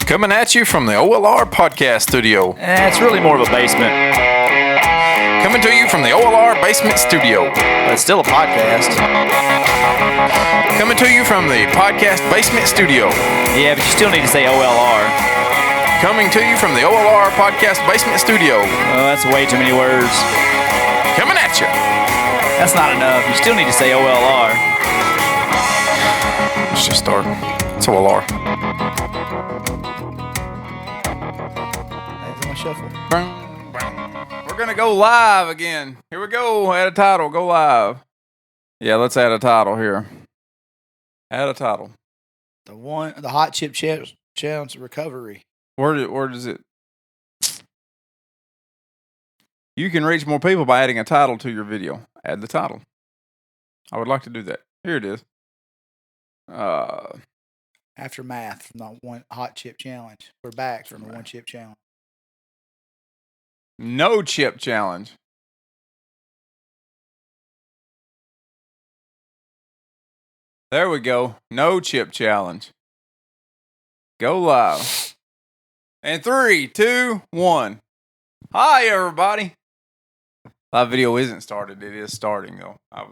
Coming at you from the OLR podcast studio. It's really more of a basement. Coming to you from the OLR basement studio. But it's still a podcast. Coming to you from the podcast basement studio. Yeah, but you still need to say OLR. Coming to you from the OLR podcast basement studio. Oh, that's way too many words. Coming at you. That's not enough. You still need to say OLR. Let's just start. It's OLR. Shuffle. We're going to go live again. Here we go. Add a title. Go live. Yeah, let's add a title here. Add a title. The hot chip challenge recovery. Where does it? You can reach more people by adding a title to your video. Add the title. I would like to do that. Here it is. Aftermath from the one hot chip challenge. We're back from the one chip challenge. No chip challenge. There we go. No chip challenge. Go live. And 3, 2, 1. Hi, everybody. Live video isn't started. It is starting, though. I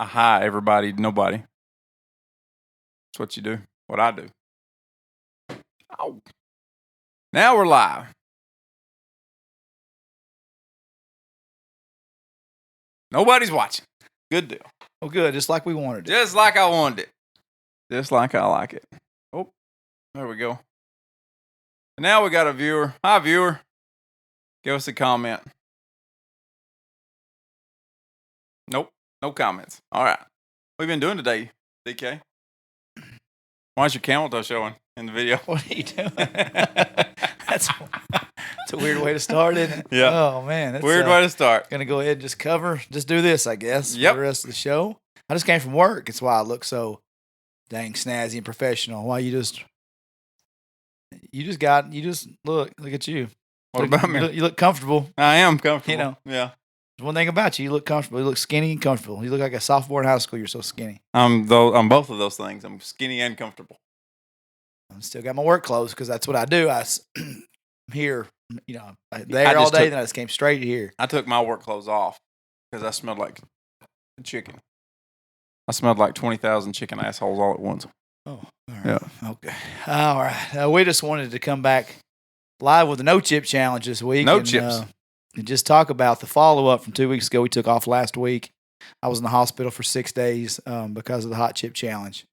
hi, everybody, nobody. That's what you do. What I do. Oh. Now we're live. Nobody's watching. Good deal. Oh, good. Just like we wanted it. Just like I wanted it. Just like I like it. Oh, there we go. And now we got a viewer. Hi, viewer. Give us a comment. Nope. No comments. All right. What have you been doing today, DK? Why is your camel toe showing in the video? What are you doing? That's a weird way to start, isn't it? Yeah. Oh, man. That's, Weird way to start. Going to go ahead and just do this, I guess, Yep. for the rest of the show. I just came from work. It's why I look so dang snazzy and professional. Why you just look at you. What about me? You look comfortable. I am comfortable. You know. Yeah. There's one thing about you. You look comfortable. You look skinny and comfortable. You look like a sophomore in high school. You're so skinny. I'm both of those things. I'm skinny and comfortable. I still got my work clothes because that's what I do. I'm here, I there just all day. took- Then I just came straight here. I took my work clothes off because I smelled like chicken. I smelled like 20,000 chicken assholes all at once. Oh, all right. Yeah. Okay. All right. We just wanted to come back live with the no chip challenge this week. No and, chips. And just talk about the follow up from 2 weeks ago. We took off last week. I was in the hospital for 6 days because of the hot chip challenge.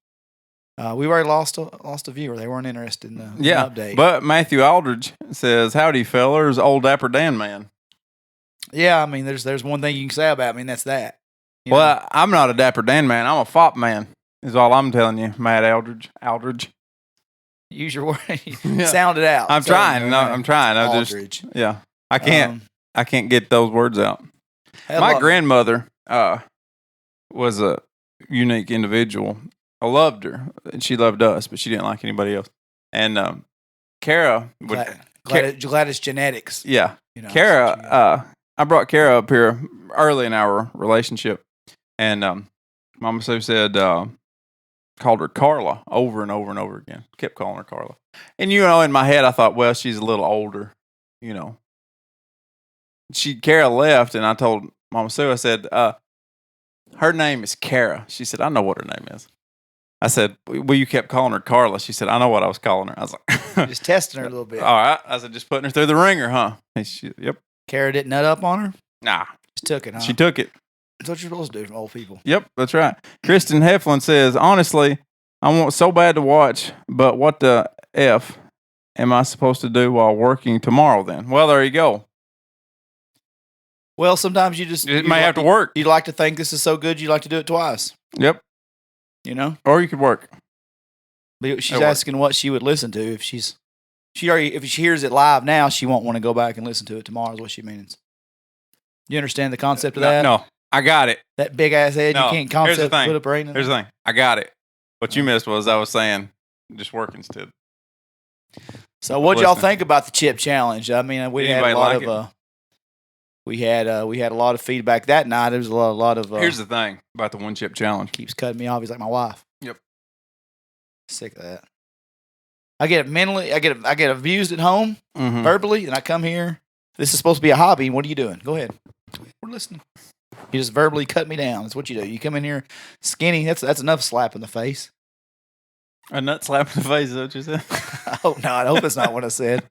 We already lost a viewer. They weren't interested in the update. But Matthew Aldridge says, "Howdy, fellers, old Dapper Dan man." Yeah, I mean, there's one thing you can say about me, and that's that. You know? Well, I'm not a Dapper Dan man. I'm a fop man. Is all I'm telling you, Matt Aldridge. Use your word. Yeah. Sound it out. I'm trying. No, I'm trying. I Aldridge. I can't. I can't get those words out. My grandmother was a unique individual. I loved her, and she loved us, but she didn't like anybody else. And Kara would. Glad it's genetics. Yeah, Kara. Kara. I brought Kara up here early in our relationship, and Mama Sue said, called her Carla over and over and over again. Kept calling her Carla, and in my head I thought, well, she's a little older, Kara left, and I told Mama Sue, I said, her name is Kara. She said, I know what her name is. I said, well, you kept calling her Carla. She said, I know what I was calling her. I was like, just testing her a little bit. All right. I said, just putting her through the ringer, huh? And yep. Kara didn't nut up on her? Nah. Just took it, huh? She took it. That's what you're supposed to do from old people. Yep, that's right. Kristen Heflin says, honestly, I want so bad to watch, but what the F am I supposed to do while working tomorrow then? Well, there you go. Well, sometimes you may have to work. You like to think this is so good, you like to do it twice. Yep. Or you could work. But she's asking what she would listen to if she hears it live now, she won't want to go back and listen to it tomorrow is what she means. You understand the concept of that? No, I got it. That big ass head, No, you can't concept put a brain in. Here's the thing. I got it. What you missed was I was saying just work instead. So what y'all think about the chip challenge? I mean, we had a lot of we had a lot of feedback that night. There was a lot of Here's the thing about the one chip challenge. Keeps cutting me off. He's like my wife. Yep. Sick of that. I get mentally, I get abused at home Mhm. verbally, and I come here. This is supposed to be a hobby. What are you doing? Go ahead. We're listening. You just verbally cut me down. That's what you do. You come in here skinny. That's enough slap in the face. A nut slap in the face, is that what you said? I hope not. I hope that's not what I said.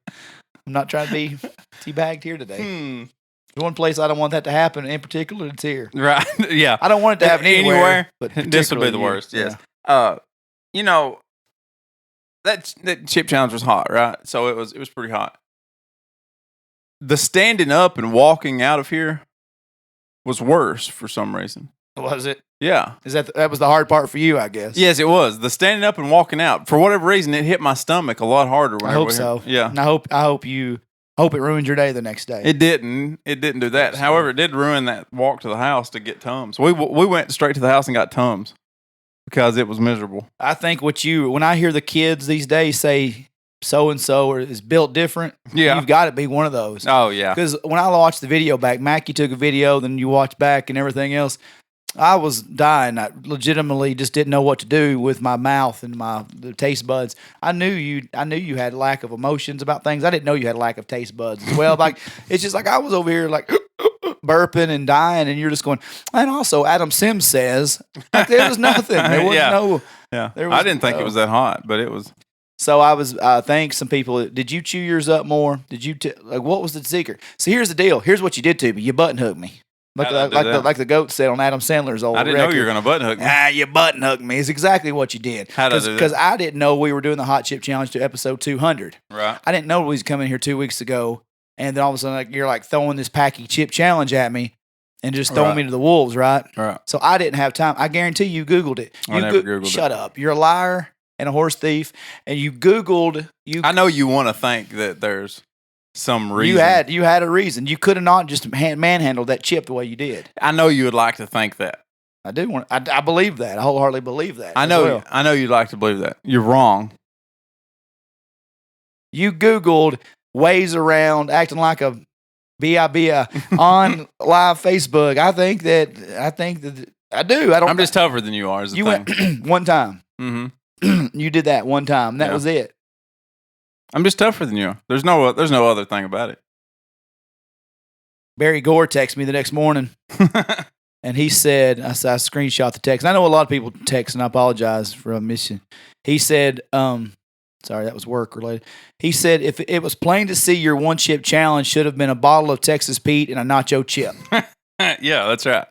I'm not trying to be teabagged here today. The one place I don't want that to happen in particular, it's here. Right. Yeah. I don't want it to happen anywhere. But This would be the particularly here. worst. Yes. You know, that chip challenge was hot, right? So it was pretty hot. The standing up and walking out of here was worse for some reason. Was it? Yeah. Is that was the hard part for you? I guess. Yes, it was. The standing up and walking out, for whatever reason, it hit my stomach a lot harder. I hope so. Yeah. And I hope it ruined your day the next day. It didn't. It didn't do that. However, it did ruin that walk to the house to get Tums. We went straight to the house and got Tums because it was miserable. I think when I hear the kids these days say so and so is built different, you've got to be one of those. Oh yeah. Because when I watched the video back, Mackie took a video, then you watch back and everything else. I was dying. I legitimately just didn't know what to do with my mouth and the taste buds. I knew you had lack of emotions about things. I didn't know you had lack of taste buds as well. Like it's just like I was over here like burping and dying, and you're just going. And also, Adam Sims says like, there was nothing. There was no. Yeah. There was I didn't think it was that hot, but it was. So I was. I think some people. Did you chew yours up more? Did you like what was the secret? So here's the deal. Here's what you did to me. You button hooked me. Like the goat said on Adam Sandler's old record. I didn't know you were going to button hook me. You button hooked me. It's exactly what you did. How did I do that? Because I didn't know we were doing the Hot Chip Challenge to episode 200. Right. I didn't know we was coming here 2 weeks ago, and then all of a sudden you're like throwing this Packy Chip Challenge at me and just throwing me to the wolves, right? Right. So I didn't have time. I guarantee you Googled it. I never Googled it. Shut up. You're a liar and a horse thief, and you Googled. I know you want to think that there's some reason. You had a reason. You could have not just manhandled that chip the way you did. I know you would like to think that. I do want. I believe that. I wholeheartedly believe that. I know. Well. I know you'd like to believe that. You're wrong. You Googled ways around acting like a B.I.B.I. on live Facebook. I think that I do. I don't. I'm just tougher than you are. Is the thing. Went one time. Mm-hmm. You did that one time. That was it. I'm just tougher than you are. There's no other thing about it. Barry Gore texted me the next morning, and he said, I screenshot the text. I know a lot of people text, and I apologize for a mission. He said, sorry, that was work related. He said, if it was plain to see your one chip challenge should have been a bottle of Texas Pete and a nacho chip. Yeah, that's right.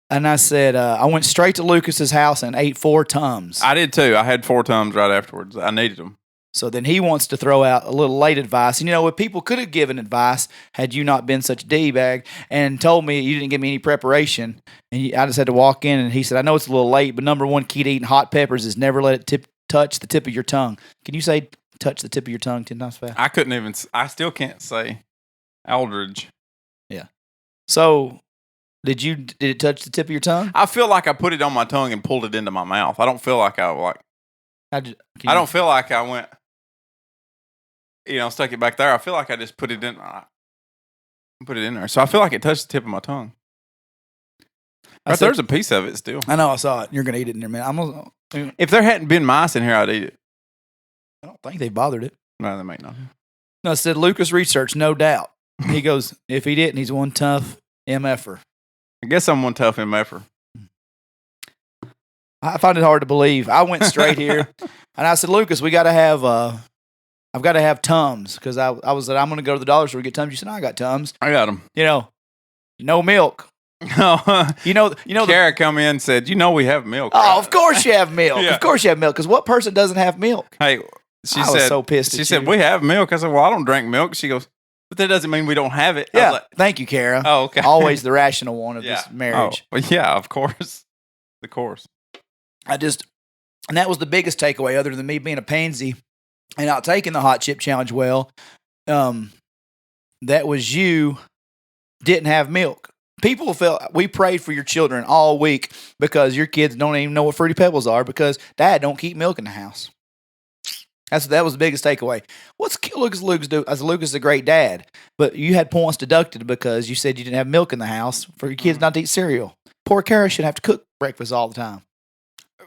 And I said, I went straight to Lucas's house and ate 4 Tums. I did too. I had 4 Tums right afterwards. I needed them. So then he wants to throw out a little late advice. And, if people could have given advice had you not been such a D-bag and told me you didn't give me any preparation, and I just had to walk in, and he said, I know it's a little late, but number one key to eating hot peppers is never let it touch the tip of your tongue. Can you say touch the tip of your tongue 10 times fast? I still can't say Aldridge. Yeah. So did it touch the tip of your tongue? I feel like I put it on my tongue and pulled it into my mouth. I don't feel like I don't feel like I went, stuck it back there. I feel like I just put it in there. So I feel like it touched the tip of my tongue. There's a piece of it still. I know, I saw it. You're going to eat it in a minute. If there hadn't been mice in here, I'd eat it. I don't think they bothered it. No, they might not. No, I said Lucas research, no doubt. He goes, if he didn't, he's one tough MFer. I guess I'm one tough MFer. I find it hard to believe. I went straight here, and I said, Lucas, we got to have. I've got to have Tums because I was like, I'm going to go to the dollar store to get Tums. You said, no, I got Tums. I got them. No milk. Kara come in and said, we have milk. Oh, right? of course you have milk. Yeah. Of course you have milk because what person doesn't have milk? Hey, I was so pissed. She said, we have milk. I said, well, I don't drink milk. She goes, but that doesn't mean we don't have it. Yeah. Thank you, Kara. Oh, okay. Always the rational one of this marriage. Oh, well, yeah, of course. Of course. And that was the biggest takeaway other than me being a pansy and not taking the hot chip challenge well. That was you didn't have milk. People felt we prayed for your children all week because your kids don't even know what Fruity Pebbles are because Dad don't keep milk in the house. That was the biggest takeaway. What's Lucas do? As Lucas is a great dad, but you had points deducted because you said you didn't have milk in the house for your kids not to eat cereal. Poor Kara should have to cook breakfast all the time.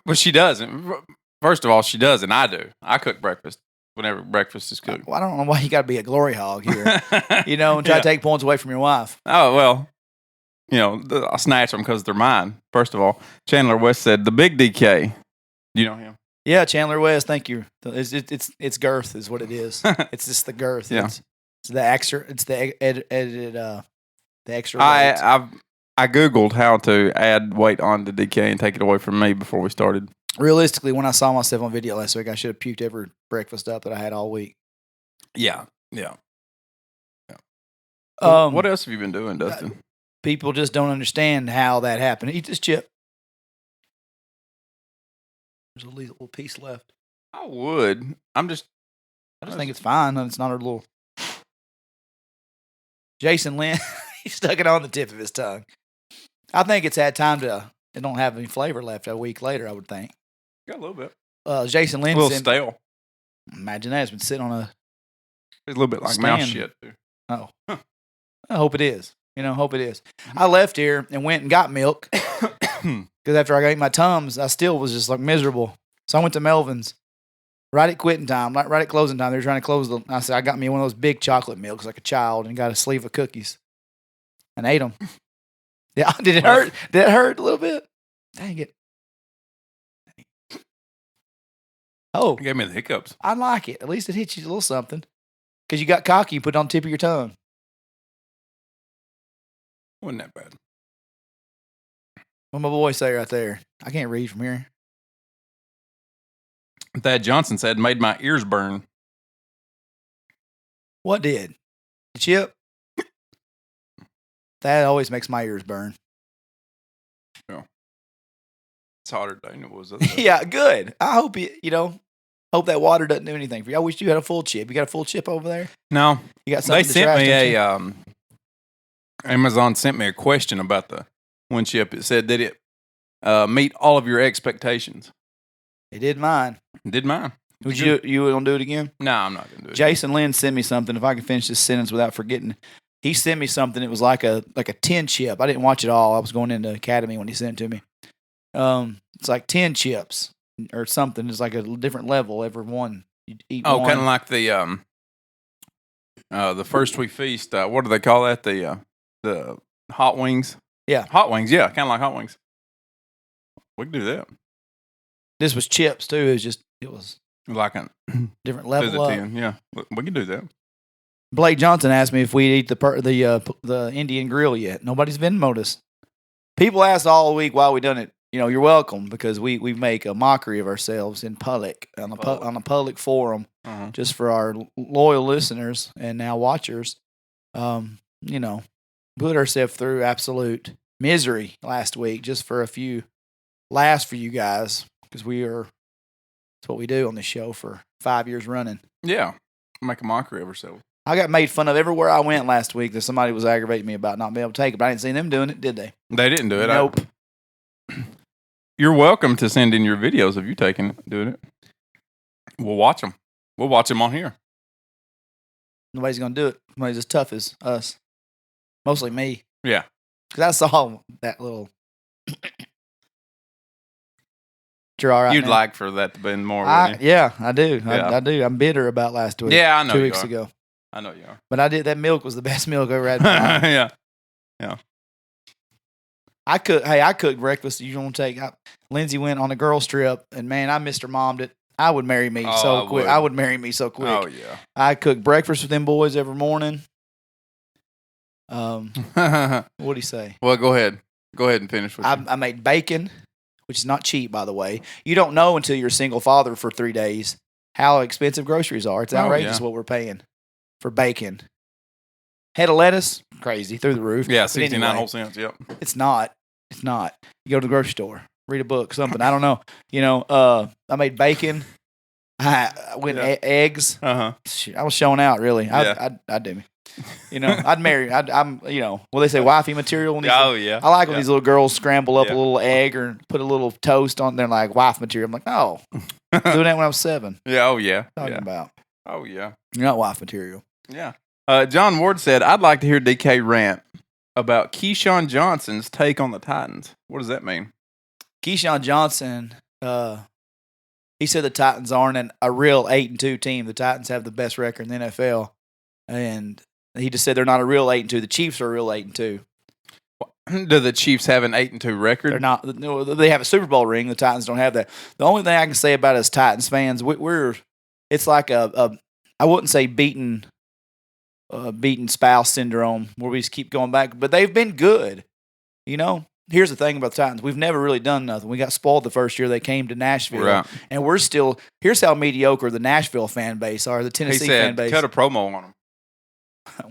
Well, she doesn't. First of all, she does, and I do. I cook breakfast. whenever breakfast is cooked. Well, I don't know why you got to be a glory hog here. You know, and try to take points away from your wife. Oh, well, I'll snatch them because they're mine. First of all, Chandler West said, the big DK. Do you know him? Yeah, Chandler West. Thank you. It's girth is what it is. It's just the girth. Yeah. It's the extra. It's the edited. The extra. weight. I Googled how to add weight onto DK and take it away from me before we started. Realistically, when I saw myself on video last week, I should have puked every breakfast up that I had all week. Yeah. What else have you been doing, Dustin? People just don't understand how that happened. Eat this chip. There's a little piece left. I would. I just think it's fine. It's not a little. Jason Lynn, he stuck it on the tip of his tongue. I think it's had time to. It don't have any flavor left a week later, I would think. Got a little bit. Jason Lynn. A little stale. Imagine that. It's been sitting on a. It's a little bit like mouse shit, too. Oh. Huh. I hope it is. Hope it is. I left here and went and got milk. Because after I ate my Tums, I still was just like miserable. So I went to Melvin's right at quitting time, right at closing time. They were trying to close I said, I got me one of those big chocolate milks like a child and got a sleeve of cookies and ate them. Yeah, did it hurt? Did it hurt a little bit? Dang it. Oh. You gave me the hiccups. I like it. At least it hits you a little something. Because you got cocky, you put it on the tip of your tongue. Wasn't that bad. What my boy say right there? I can't read from here. Thad Johnson said, made my ears burn. What did? The chip? That always makes my ears burn. Yeah. It's hotter than it was. Yeah, good. I hope hope that water doesn't do anything for you. I wish you had a full chip. You got a full chip over there? No. You got something They sent me Amazon sent me a question about the one chip. It said, did it meet all of your expectations? It did mine. It did mine. Would you gonna do it again? No, I'm not gonna do it. Jason Lynn sent me something. If I can finish this sentence without forgetting, he sent me something. It was like a 10 chip. I didn't watch it all. I was going into Academy when he sent it to me. It's like 10 chips or something. It's like a different level every one. You eat one. Kind of like the first we feast. What do they call that? The hot wings. Yeah, hot wings. Yeah, kind of like hot wings. We can do that. This was chips too. It was like a different level up. 10. Yeah, we can do that. Blake Johnson asked me if we'd eat the Indian grill yet. Nobody's Venmo'd us. People asked all week why we done it. You're welcome because we make a mockery of ourselves in public on a public forum, just for our loyal listeners and now watchers. Put ourselves through absolute misery last week just for a few laughs for you guys because it's what we do on this show for 5 years running. Yeah, make a mockery of ourselves. I got made fun of everywhere I went last week that somebody was aggravating me about not being able to take it, but I didn't see them doing it, did they? They didn't do it. Nope. You're welcome to send in your videos of you doing it. We'll watch them. We'll watch them on here. Nobody's going to do it. Nobody's as tough as us. Mostly me. Yeah. Because I saw that little... You're all right, You'd man. like for that to be more, yeah, I do. Yeah. I do. I'm bitter about last week. Yeah, I know 2 you weeks are. ago. I know you are. But I did. That milk was the best milk I ever had in my life. Yeah. I cooked breakfast. You don't take. Lindsay went on a girls trip, and man, I Mr. Mommed it. I would marry me so quick. I would marry me so quick. Oh yeah. I cook breakfast with them boys every morning. What'd he say? Well, go ahead. Go ahead and finish with I made bacon, which is not cheap, by the way. You don't know until you're a single father for 3 days how expensive groceries are. It's outrageous what we're paying for bacon. Head of lettuce, crazy, through the roof. Yeah, But 69 anyway, whole cents, yep. It's not. You go to the grocery store, read a book, something. I don't know. I made bacon. I went eggs. Shit, I was showing out, really. I'd do me. I'd marry. I'm. Well, they say wifey material. When yeah. I like when these little girls scramble up a little egg or put a little toast on there, like wife material. I'm like, no, doing that when I was 7. Yeah. Oh yeah. Talking about. Oh yeah. You're not wife material. Yeah. John Ward said, "I'd like to hear DK rant about Keyshawn Johnson's take on the Titans." What does that mean? Keyshawn Johnson he said the Titans aren't a real 8-2 team. The Titans have the best record in the NFL, and he just said they're not a real 8-2. The Chiefs are a real 8-2. Do the Chiefs have an 8-2 record? They're not. No, they have a Super Bowl ring. The Titans don't have that. The only thing I can say about it as Titans fans, it's like a I wouldn't say beaten spouse syndrome where we just keep going back, but they've been good. You know, here's the thing about the Titans: we've never really done nothing. We got spoiled the first year they came to Nashville, right. And we're still. Here's how mediocre the Nashville fan base are. The Tennessee fan base. Cut a promo on them.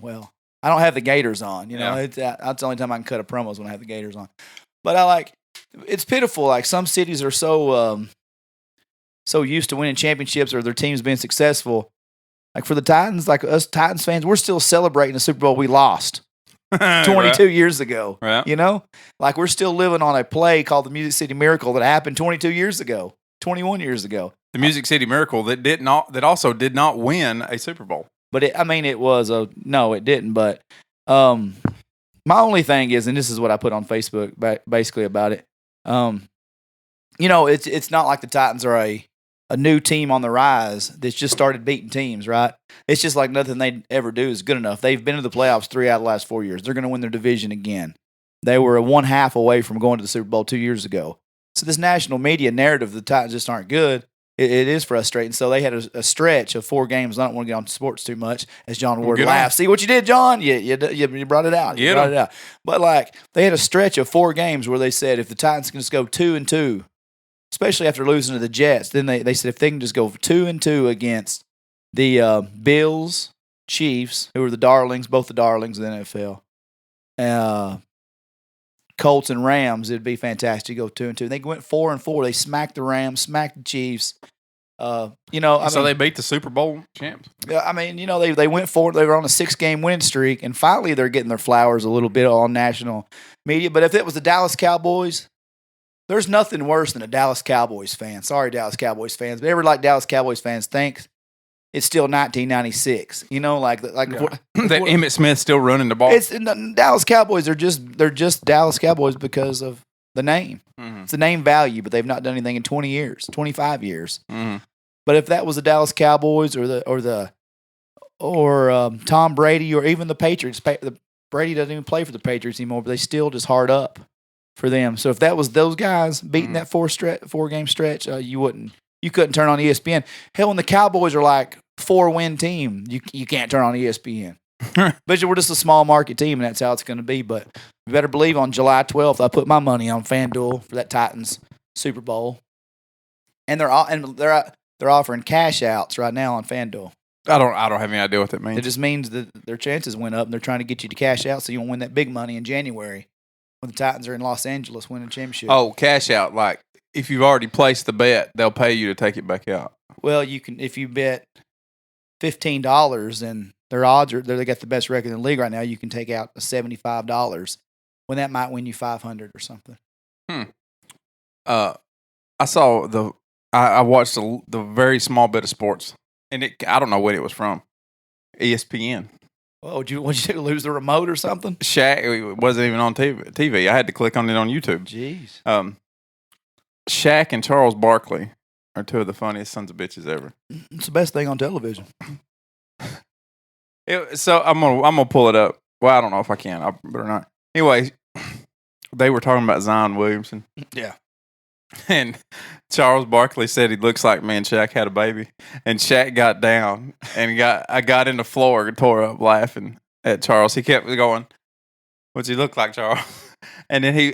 Well, I don't have the Gators on. You know, that's the only time I can cut a promo is when I have the Gators on. But it's pitiful. Like some cities are so used to winning championships or their teams being successful. Like for the Titans, like us Titans fans, we're still celebrating the Super Bowl we lost 22 years ago. Right. You know, like we're still living on a play called the Music City Miracle that happened 22 years ago, 21 years ago. The Music City Miracle that also did not win a Super Bowl. But no, it didn't. But my only thing is, and this is what I put on Facebook basically about it. You know, it's not like the Titans are a new team on the rise that's just started beating teams, right? It's just like nothing they ever do is good enough. They've been to the playoffs 3 out of the last 4 years. They're going to win their division again. They were 1/2 away from going to the Super Bowl 2 years ago. So this national media narrative, the Titans just aren't good. It is frustrating. So they had a stretch of 4 games. I don't want to get on sports too much, as John Ward laughs. See what you did, John? You brought it out. You brought it out. But like they had a stretch of 4 games where they said if the Titans can just go 2-2, especially after losing to the Jets, then they said if they can just go 2-2 against the Bills, Chiefs, who are the darlings, both the darlings of the NFL, Colts and Rams, it'd be fantastic to go 2-2. They went 4-4. They smacked the Rams, smacked the Chiefs. So they beat the Super Bowl champs. I mean, you know, they went forward. They were on a 6-game winning streak, and finally they're getting their flowers a little bit on national media. But if it was the Dallas Cowboys, there's nothing worse than a Dallas Cowboys fan. Sorry, Dallas Cowboys fans, but ever like Dallas Cowboys fans think it's still 1996. You know, like that Emmitt Smith still running the ball. It's Dallas Cowboys. They're just Dallas Cowboys because of the name. Mm-hmm. It's the name value, but they've not done anything in 20 years, 25 years. Mm-hmm. But if that was the Dallas Cowboys or Tom Brady or even the Patriots, Brady doesn't even play for the Patriots anymore, but they still just hard up for them. So if that was those guys beating that 4-game stretch, you couldn't turn on ESPN. Hell, when the Cowboys are like 4-win team, you can't turn on ESPN. But we're just a small market team, and that's how it's going to be. But you better believe on July 12th, I put my money on FanDuel for that Titans Super Bowl, and they're offering cash outs right now on FanDuel. I don't have any idea what that means. It just means that their chances went up, and they're trying to get you to cash out so you won't win that big money in January when the Titans are in Los Angeles winning a championship. Oh, cash out! Like if you've already placed the bet, they'll pay you to take it back out. Well, you can if you bet $15 and their odds are they got the best record in the league right now. You can take out $75 when that might win you $500 or something. I saw I watched the very small bit of sports, and I don't know what it was from. ESPN. Well, would you lose the remote or something? Shaq wasn't even on TV. I had to click on it on YouTube. Jeez. Shaq and Charles Barkley are 2 of the funniest sons of bitches ever. It's the best thing on television. So I'm gonna pull it up. Well, I don't know if I can. I better not. Anyway, they were talking about Zion Williamson. Yeah. And Charles Barkley said he looks like me and Shaq had a baby. And Shaq got down and I got in the floor and tore up laughing at Charles. He kept going, "What's he look like, Charles?" And then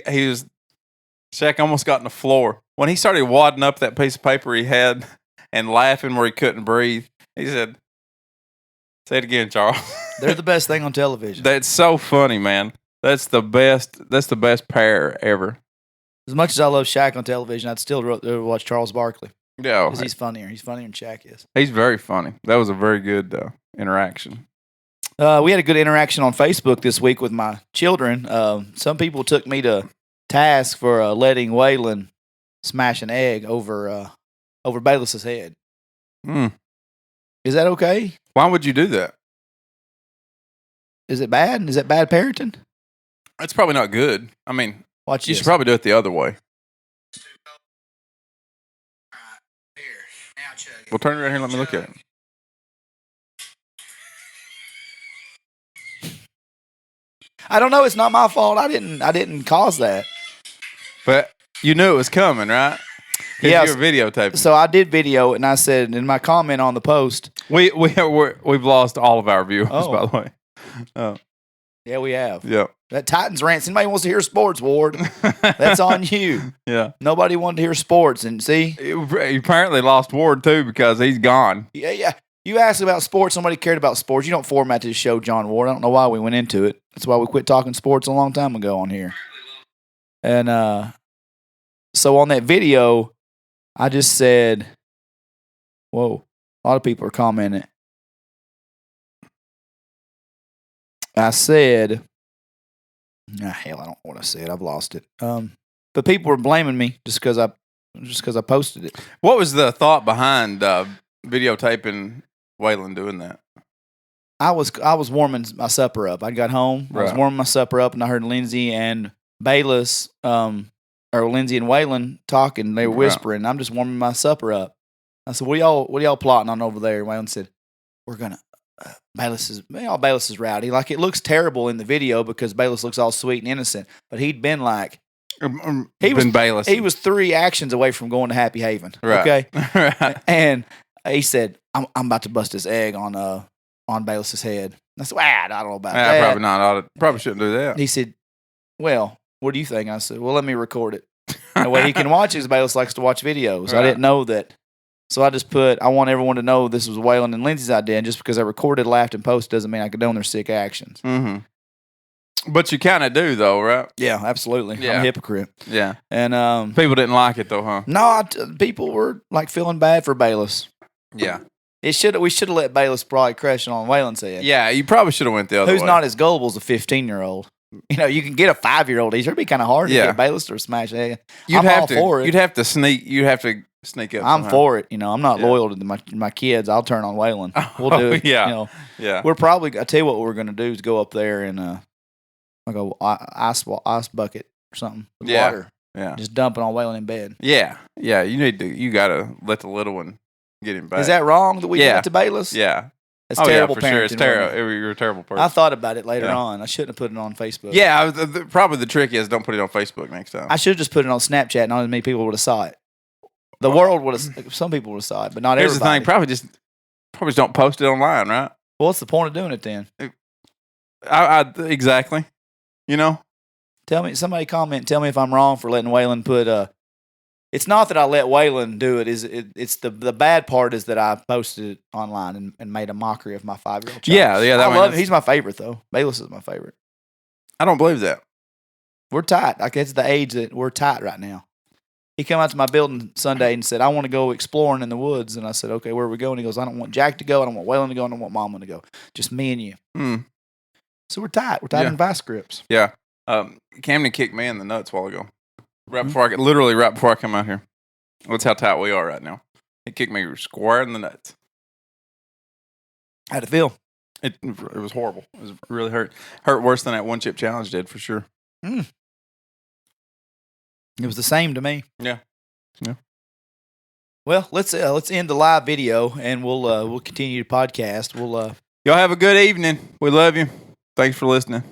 Shaq almost got in the floor. When he started wadding up that piece of paper he had and laughing where he couldn't breathe, he said, "Say it again, Charles." They're the best thing on television. That's so funny, man. That's the best pair ever. As much as I love Shaq on television, I'd still watch Charles Barkley. Yeah, because he's funnier. He's funnier than Shaq is. He's very funny. That was a very good interaction. We had a good interaction on Facebook this week with my children. Some people took me to task for letting Waylon smash an egg over Bayless's head. Is that okay? Why would you do that? Is it bad? Is that bad parenting? It's probably not good. I mean, you should probably do it the other way. Well, turn it around here and let me look at it. I don't know. It's not my fault. I didn't cause that. But you knew it was coming, right? Yeah, you were videotaping. So I did video it, and I said in my comment on the post, we've lost all of our viewers, Oh. by the way. Oh, yeah, we have. yeah, That Titans rant. Anybody wants to hear sports, Ward? That's on you. yeah. Nobody wanted to hear sports, and see, You apparently lost Ward too because he's gone. yeah. You asked about sports. Somebody cared about sports. You don't format this show, John Ward. I don't know why we went into it. That's why we quit talking sports a long time ago on here. And so on that video, I just said, "Whoa!" A lot of people are commenting. I said, hell, I don't know what I said. I've lost it. But people were blaming me just because I posted it. What was the thought behind videotaping Waylon doing that? I was warming my supper up. I got home. I was Right. warming my supper up, and I heard Lindsay and Bayless, or Lindsay and Waylon talking. They were Right. whispering. I'm just warming my supper up. I said, "What are y'all plotting on over there?" And Waylon said, "We're gonna." Bayless is rowdy. Like, it looks terrible in the video because Bayless looks all sweet and innocent, but he'd been like, He was Bayless. he was 3 actions away from going to Happy Haven. Right. Okay, Right. and he said, "I'm about to bust this egg on Bayless's head." I said, "I don't know about that." Probably not. Probably shouldn't do that. He said, "Well, what do you think?" I said, "Well, let me record it. That way he can watch it, 'cause Bayless likes to watch videos." Right. I didn't know that. So I just put, I want everyone to know this was Waylon and Lindsay's idea, and just because I recorded, laughed, and posted doesn't mean I condone their sick actions. Mm-hmm. But you kind of do, though, right? Yeah, absolutely. I'm Yeah. a hypocrite. Yeah. And People didn't like it, though, huh? no, people were like feeling bad for Bayless. Yeah. We should have let Bayless probably crush it on Waylon's head. Yeah, you probably should have went the other way. Who's not as gullible as a 15-year-old? You know, you can get a 5-year-old. It'd be kind of hard to Yeah. get Bayless to smash it. You'd I'm have all to. for it. You'd have to sneak. You'd have to sneak up. I'm somehow. for it. You know, I'm not Yeah. loyal to my kids. I'll turn on Waylon. We'll do it. Yeah. You know, Yeah. we're probably. I tell you what, we're going to do is go up there and like a ice bucket or something with Yeah. water. Yeah. Just dump it on Waylon in bed. Yeah. Yeah. You gotta let the little one get him back. Is that wrong that we did Yeah. it to Bayless? Yeah. It's Oh, terrible yeah, for sure. parenting. It's wasn't it? terrible. You're a terrible person. I thought about it later Yeah. on. I shouldn't have put it on Facebook. Yeah. Probably the trick is don't put it on Facebook next time. I should have just put it on Snapchat. Not as many people would have saw it. The world would have. Some people would have saw it, but not Here's everybody. the thing. Probably just don't post it online, right? Well, what's the point of doing it then? Exactly. You know. Tell me. Somebody comment. Tell me if I'm wrong for letting Waylon put. It's not that I let Waylon do it. It's the bad part is that I posted it online and made a mockery of my 5-year-old child. Yeah. Yeah. I That love him. one. He's my favorite though. Bayless is my favorite. I don't believe that. We're tight. Like, it's the age that we're tight right now. He came out to my building Sunday and said, "I want to go exploring in the woods." And I said, "Okay, where are we going?" He goes, "I don't want Jack to go. I don't want Waylon to go. I don't want Mama to go. Just me and you." Mm. So we're tight. We're tight Yeah. in vice grips. Yeah. Camden kicked me in the nuts a while ago. Right before I come out here. That's how tight we are right now. He kicked me square in the nuts. How'd it feel? It was horrible. It was really hurt. Hurt worse than that one chip challenge did for sure. It was the same to me. Yeah. Yeah. Well, let's end the live video and we'll continue the podcast. We'll Y'all have a good evening. We love you. Thanks for listening.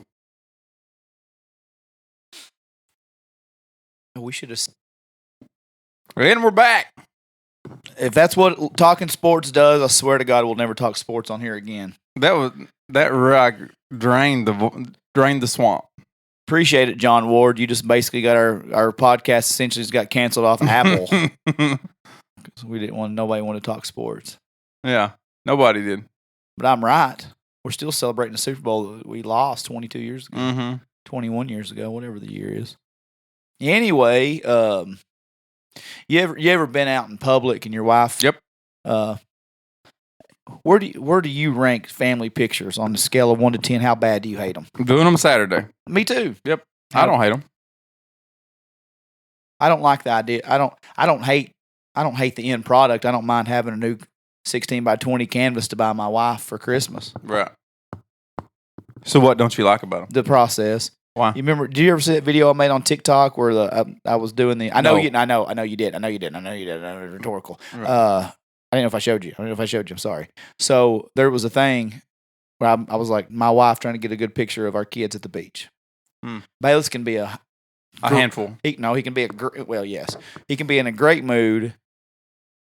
we should have. And we're back. If that's what talking sports does, I swear to God, we'll never talk sports on here again. That rock drained the swamp. Appreciate it, John Ward. You just basically got our podcast essentially just got canceled off Apple because nobody wanted to talk sports. Yeah. Nobody did. But I'm right. We're still celebrating the Super Bowl that we lost 22 years ago, Mm-hmm. 21 years ago, whatever the year is. Anyway, you ever been out in public and your wife? Yep. Where do you rank family pictures on the scale of 1 to 10? How bad do you hate them? Doing them Saturday. Me too. Yep. I don't hate them. I don't like the idea. I don't hate the end product. I don't mind having a new 16 by 20 canvas to buy my wife for Christmas. Right. So what don't you like about them? The process. Why? You remember? Did you ever see that video I made on TikTok where I was doing the? I know No. you. I know you did. I know you didn't. I know you did. I know it's rhetorical. Right. I didn't know if I showed you. I'm sorry. So there was a thing where I was like, my wife trying to get a good picture of our kids at the beach. Bayless can be a handful. He can be yes. He can be in a great mood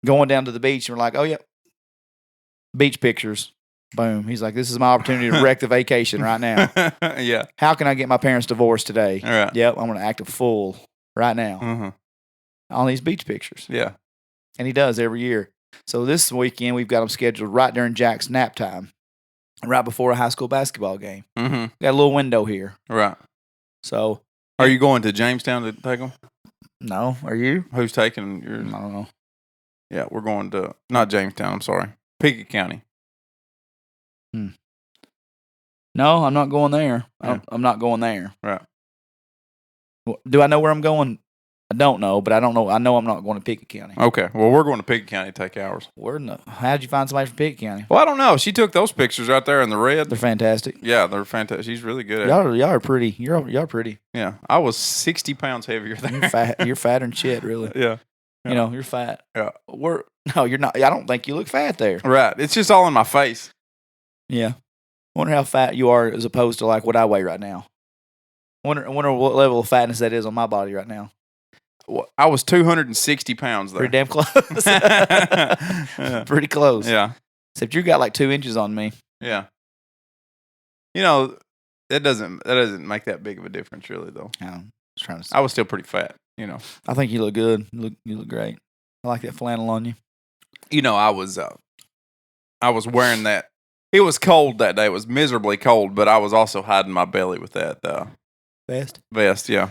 going down to the beach and we're like, oh, yeah, beach pictures. Boom. He's like, this is my opportunity to wreck the vacation right now. Yeah. How can I get my parents divorced today? All right. Yep, I'm going to act a fool right now on these beach pictures. Yeah. And he does every year. So this weekend, we've got him scheduled right during Jack's nap time, right before a high school basketball game. Mm-hmm. Got a little window here. Right. So. Are you going to Jamestown to take them? No. Are you? Who's taking your? I don't know. Yeah, we're going to, not Jamestown, I'm sorry, Pickett County. No, I'm not going there. Yeah. I'm not going there. Right. Do I know where I'm going? I don't know, but I don't know. I know I'm not going to Pickett County. Okay. Well, we're going to Pickett County to take ours. How did you find somebody from Pickett County? Well, I don't know. She took those pictures right there in the red. They're fantastic. Yeah, they're fantastic. She's really good at Y'all are pretty. Y'all pretty. Yeah. I was 60 pounds heavier there. You're fat. You're fatter than shit, really. Yeah. You know, you're fat. Yeah. No, you're not. I don't think you look fat there. Right. It's just all in my face. Yeah. Wonder how fat you are as opposed to like what I weigh right now. Wonder what level of fatness that is on my body right now. Well, I was 260 pounds there. Pretty damn close. Pretty close. Yeah. Except you got like 2 inches on me. Yeah. You know, that doesn't make that big of a difference, really, though. I was still pretty fat. You know. I think you look good. You look great. I like that flannel on you. You know, I was wearing that. It was cold that day. It was miserably cold, but I was also hiding my belly with that vest. Vest, yeah.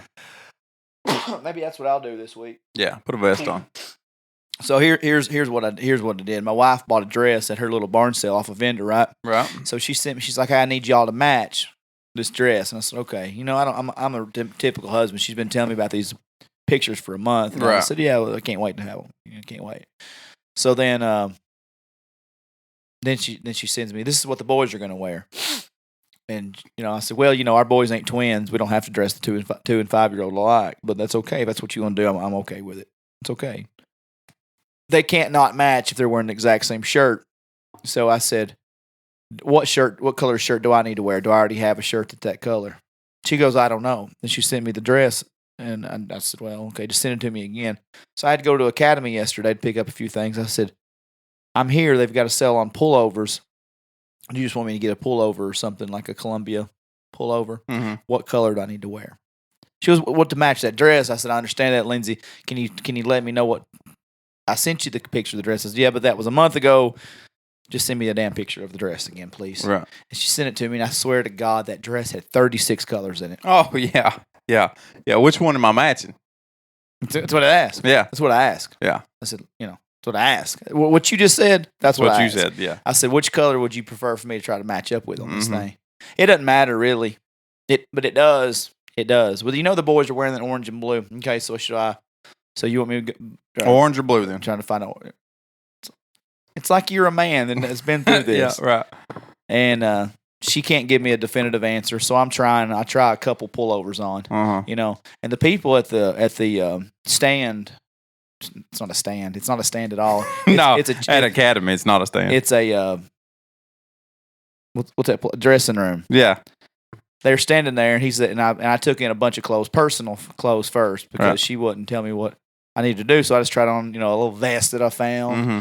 Maybe that's what I'll do this week. Yeah, put a vest on. So here's what I did. My wife bought a dress at her little barn sale off a vendor, right? Right. So she sent me. She's like, I need y'all to match this dress, and I said, okay. You know, I'm a typical husband. She's been telling me about these pictures for a month. And right. I said, yeah, well, I can't wait to have them. I can't wait. So then she sends me, this is what the boys are going to wear. And, you know, I said, well, you know, our boys ain't twins. We don't have to dress the 2 and 5-year-old alike, but that's okay. If that's what you want to do, I'm okay with it. It's okay. They can't not match if they're wearing the exact same shirt. So I said, what color shirt do I need to wear? Do I already have a shirt that's that color? She goes, I don't know. And she sent me the dress. And I said, well, okay, just send it to me again. So I had to go to Academy yesterday to pick up a few things. I said, I'm here. They've got a sale on pullovers. Do you just want me to get a pullover or something like a Columbia pullover? Mm-hmm. What color do I need to wear? She goes, what to match that dress? I said, I understand that, Lindsay. Can you let me know what? I sent you the picture of the dress. I said, yeah, but that was a month ago. Just send me a damn picture of the dress again, please. Right. And she sent it to me, and I swear to God, that dress had 36 colors in it. Oh, yeah. Yeah. Yeah. Which one am I matching? That's what I asked. Yeah. That's what I asked. Yeah. I said, you know, that's what I asked. What you just said, that's what I you asked. said, yeah. I said, which color would you prefer for me to try to match up with on this thing? It doesn't matter, really. But it does. It does. Well, you know the boys are wearing that orange and blue. Okay, so so you want me to go, orange or blue then? I'm trying to find out. It's like you're a man that has been through this. Yeah, right. And she can't give me a definitive answer, so I try a couple pullovers on, you know. And the people at the stand, it's not a stand. It's not a stand at all. It's at Academy, it's not a stand. It's a what's that? Dressing room. Yeah. They're standing there, and he said, and I took in a bunch of clothes, personal clothes first, because right. she wouldn't tell me what I needed to do. So I just tried on, you know, a little vest that I found. Mm-hmm.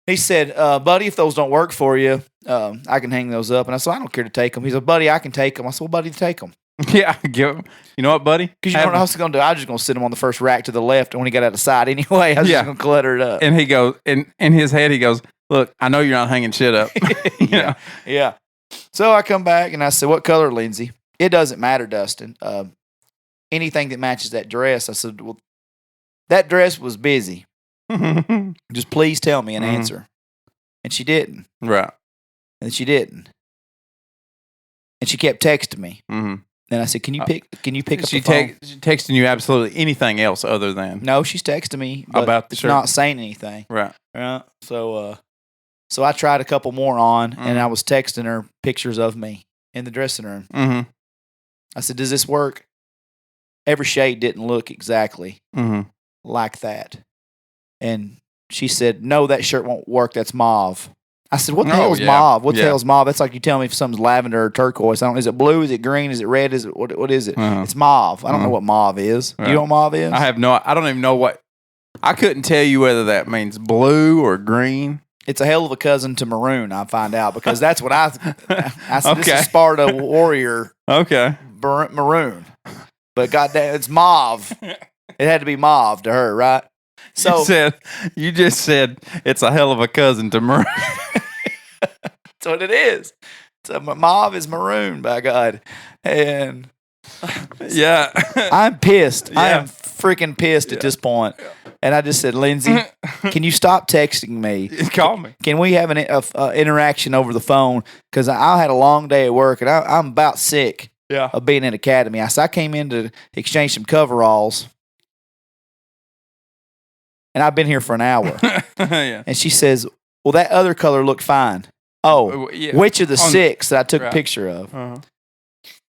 He said, buddy, if those don't work for you, I can hang those up. And I said, I don't care to take them. He said, buddy, I can take them. I said, well, buddy, take them. Yeah, give them. You know what, buddy? Because you know what I was going to do? I was just going to sit them on the first rack to the left. And when he got out the side anyway, I was just going to clutter it up. And he goes, in his head, he goes, look, I know you're not hanging shit up. Yeah. Yeah. So I come back and I said, what color, Lindsay? It doesn't matter, Dustin. Anything that matches that dress. I said, well, that dress was busy. Just please tell me an answer. And she didn't. Right. And she didn't. And she kept texting me. Mm-hmm. And I said, "Can you pick up she the phone?" She texting you absolutely anything else other than No, she's texting me about the it's shirt. not saying anything. Right. Right. So I tried a couple more on, and I was texting her pictures of me in the dressing room. Mm-hmm. I said, "Does this work?" Every shade didn't look exactly like that, and she said, "No, that shirt won't work. That's mauve." I said, "What the Oh, hell's yeah. mauve? What the Yeah. hell's mauve? That's like you tell me if something's lavender or turquoise. Is it blue? Is it green? Is it red? Is it what is it? Uh-huh. It's mauve. I don't know what mauve is. Right. You know what mauve is? I don't even know what. I couldn't tell you whether that means blue or green. It's a hell of a cousin to maroon. I find out because that's what I said. This Okay. is Sparta warrior Okay. maroon, but goddamn, it's mauve. It had to be mauve to her, right? So You just said it's a hell of a cousin to maroon. that's what it is. So mauve is maroon, by God, and Yeah. I'm pissed. I Yeah. am freaking pissed at this point. And I just said, Lindsay, can you stop texting me? Call me. Can we have an interaction over the phone? Because I had a long day at work, and I'm about sick Yeah. of being in academy. I came in to exchange some coveralls, and I've been here for an hour. Yeah. And she says, well, that other color looked fine. Oh, Yeah. which of the On- 6 that I took a Right. picture of? Uh-huh.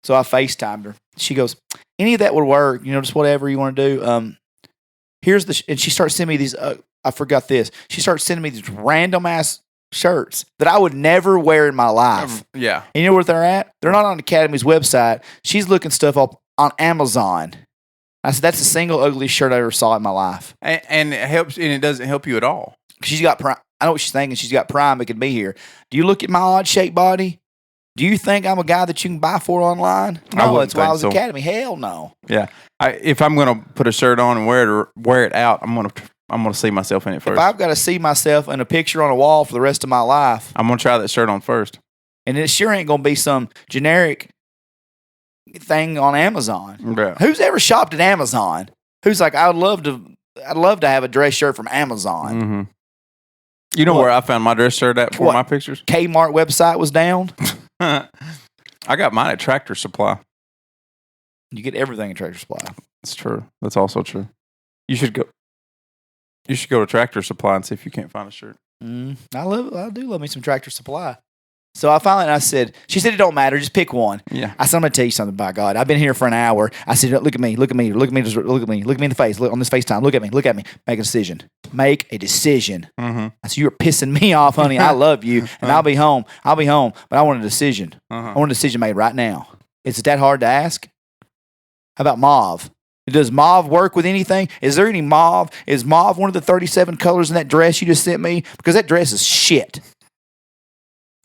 So I FaceTimed her. She goes, any of that would work. Just whatever you want to do. Here's and she starts sending me these. I forgot this. She starts sending me these random ass shirts that I would never wear in my life. Yeah. And you know where they're at? They're not on Academy's website. She's looking stuff up on Amazon. I said, that's the single ugliest shirt I ever saw in my life. And it helps, and it doesn't help you at all. She's got Prime. I know what she's thinking. She's got Prime. It could be here. Do you look at my odd shaped body? Do you think I'm a guy that you can buy for online? No, wouldn't that's why I think was so. Academy. Hell no. Yeah. If I'm gonna put a shirt on and wear it out, I'm gonna see myself in it If first. I've got to see myself in a picture on a wall for the rest of my life, I'm gonna try that shirt on first. and it sure ain't gonna be some generic thing on Amazon. Yeah. Who's ever shopped at Amazon? Who's like, I'd love to have a dress shirt from Amazon. Mm-hmm. You know What? where I found my dress shirt at for What? my pictures? Kmart website was down. I got mine at Tractor Supply. You get everything at Tractor Supply. That's true. That's also true. You should go to Tractor Supply and see if you can't find a shirt. I do love me some Tractor Supply. So I finally, she said, it don't matter, just pick one. Yeah. I said, I'm going to tell you something, by God. I've been here for an hour. I said, look at me, just look at me in the face, look on this FaceTime, look at me, make a decision. Make a decision. Mm-hmm. I said, you're pissing me off, honey. I love you, and I'll be home, but I want a decision. Uh-huh. I want a decision made right now. Is it that hard to ask? How about mauve? Does mauve work with anything? Is there any mauve? Is mauve one of the 37 colors in that dress you just sent me? Because that dress is shit.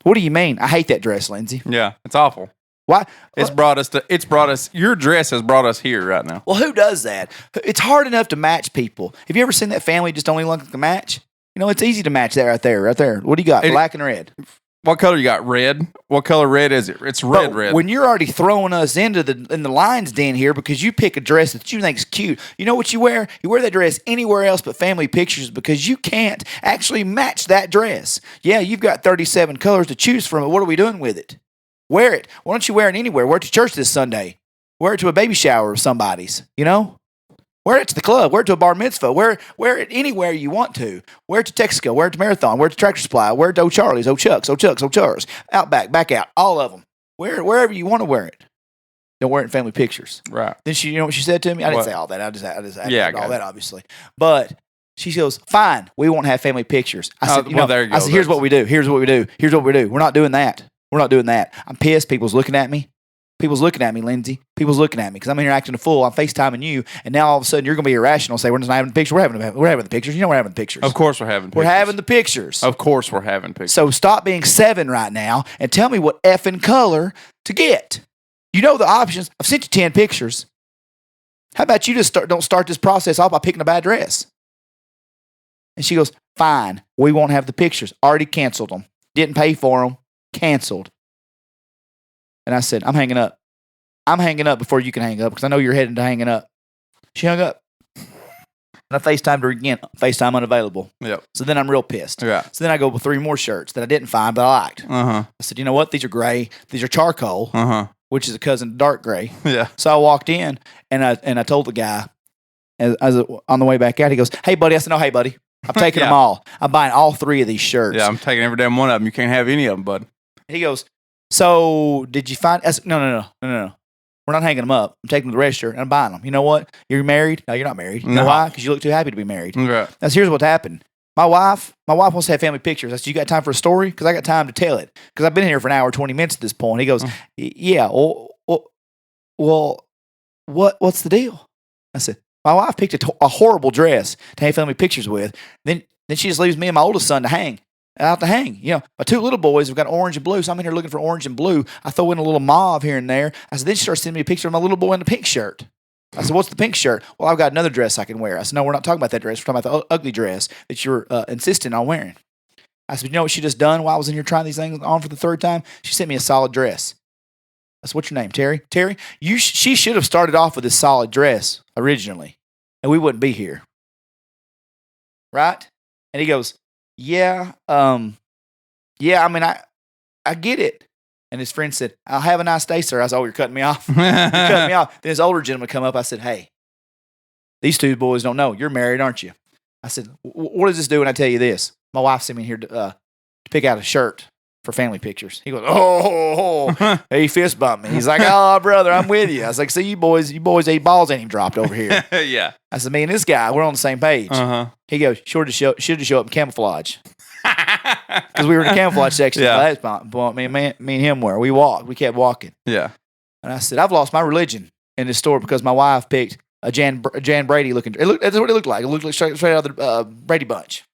What do you mean? I hate that dress, Lindsay. Yeah, it's awful. Why? Your dress has brought us here right now. Well, who does that? It's hard enough to match people. Have you ever seen that family just only look like the match? It's easy to match that right there. What do you got? Black and red. What color you got? Red? What color red is it? It's red. When you're already throwing us in the lion's den here because you pick a dress that you think's cute, you know what you wear? You wear that dress anywhere else but family pictures because you can't actually match that dress. Yeah, you've got 37 colors to choose from, but what are we doing with it? Wear it. Why don't you wear it anywhere? Wear it to church this Sunday. Wear it to a baby shower of somebody's, Wear it to the club. Wear it to a bar mitzvah. Wear it anywhere you want to. Wear it to Texaco. Wear it to Marathon. Wear it to Tractor Supply. Wear it to O'Charlie's, O'Chuck's, O'Chars, Outback, Back Out, all of them. Wear it wherever you want to wear it. Don't wear it in family pictures. Right. Then you know what she said to me? I didn't What? say all that. I just Yeah, I added got all it. that, obviously. But she goes, fine, we won't have family pictures. I said, there you go. I said, here's what we do. Here's what we do. We're not doing that. I'm pissed. People's looking at me. People's looking at me, Lindsay. People's looking at me because I'm here acting a fool. I'm FaceTiming you, and now all of a sudden you're going to be irrational and say, we're not having the picture. We're having the pictures. We're having the pictures. Of course we're having pictures. We're having the pictures. Of course we're having pictures. So stop being 7 right now and tell me what effing color to get. You know the options. I've sent you 10 pictures. How about you just don't start this process off by picking a bad dress? And she goes, fine, we won't have the pictures. Already canceled them. Didn't pay for them. Canceled. And I said, I'm hanging up. I'm hanging up before you can hang up because I know you're heading to hanging up. She hung up. And I FaceTimed her again. FaceTime unavailable. Yep. So then I'm real pissed. Yeah. So then I go with 3 more shirts that I didn't find but I liked. Uh-huh. I said, you know what? These are gray. These are charcoal, Uh-huh. which is a cousin of dark gray. Yeah. So I walked in and I told the guy as on the way back out, he goes, hey, buddy. I said, no, hey, buddy. I'm taking Yeah. them all. I'm buying all 3 of these shirts. Yeah, I'm taking every damn one of them. You can't have any of them, bud. He goes, so did you find? I said, no. We're not hanging them up. I'm taking them to the register and I'm buying them. You know what? You're married? No, you're not married. You know No. why? Because you look too happy to be married. Right. Now, here's what happened. My wife wants to have family pictures. I said, you got time for a story? Because I got time to tell it. Because I've been here for an hour, 20 minutes at this point. He goes, yeah, well, what's the deal? I said, my wife picked a horrible dress to have family pictures with. Then she just leaves me and my oldest son to hang. Out to hang. You know, my two little boys have got orange and blue, so I'm in here looking for orange and blue. I throw in a little mauve here and there. I said, then she starts sending me a picture of my little boy in the pink shirt. I said, what's the pink shirt? Well, I've got another dress I can wear. I said, no, we're not talking about that dress. We're talking about the ugly dress that you're insisting on wearing. I said, you know what she just done while I was in here trying these things on for the third time? She sent me a solid dress. I said, what's your name, Terry? Terry, she should have started off with this solid dress originally, and we wouldn't be here. Right? And he goes, yeah, I mean, I get it. And his friend said, I'll have a nice day, sir. I said, oh, you're cutting me off. You're cutting me off. Then this older gentleman come up. I said, hey, these two boys don't know. You're married, aren't you? I said, what does this do when I tell you this? My wife sent me here to pick out a shirt for family pictures. He goes, oh, he fist bumped me. He's like, oh, brother, I'm with you. I was like, see, you boys ate balls ain't even dropped over here. Yeah. I said, me and this guy, we're on the same page. He goes, should have show up in camouflage. Because we were in the camouflage section last point. Me and him were. We kept walking. Yeah. And I said, I've lost my religion in this store because my wife picked a Jan Brady looking. That's what it looked like. It looked like straight out of the Brady Bunch.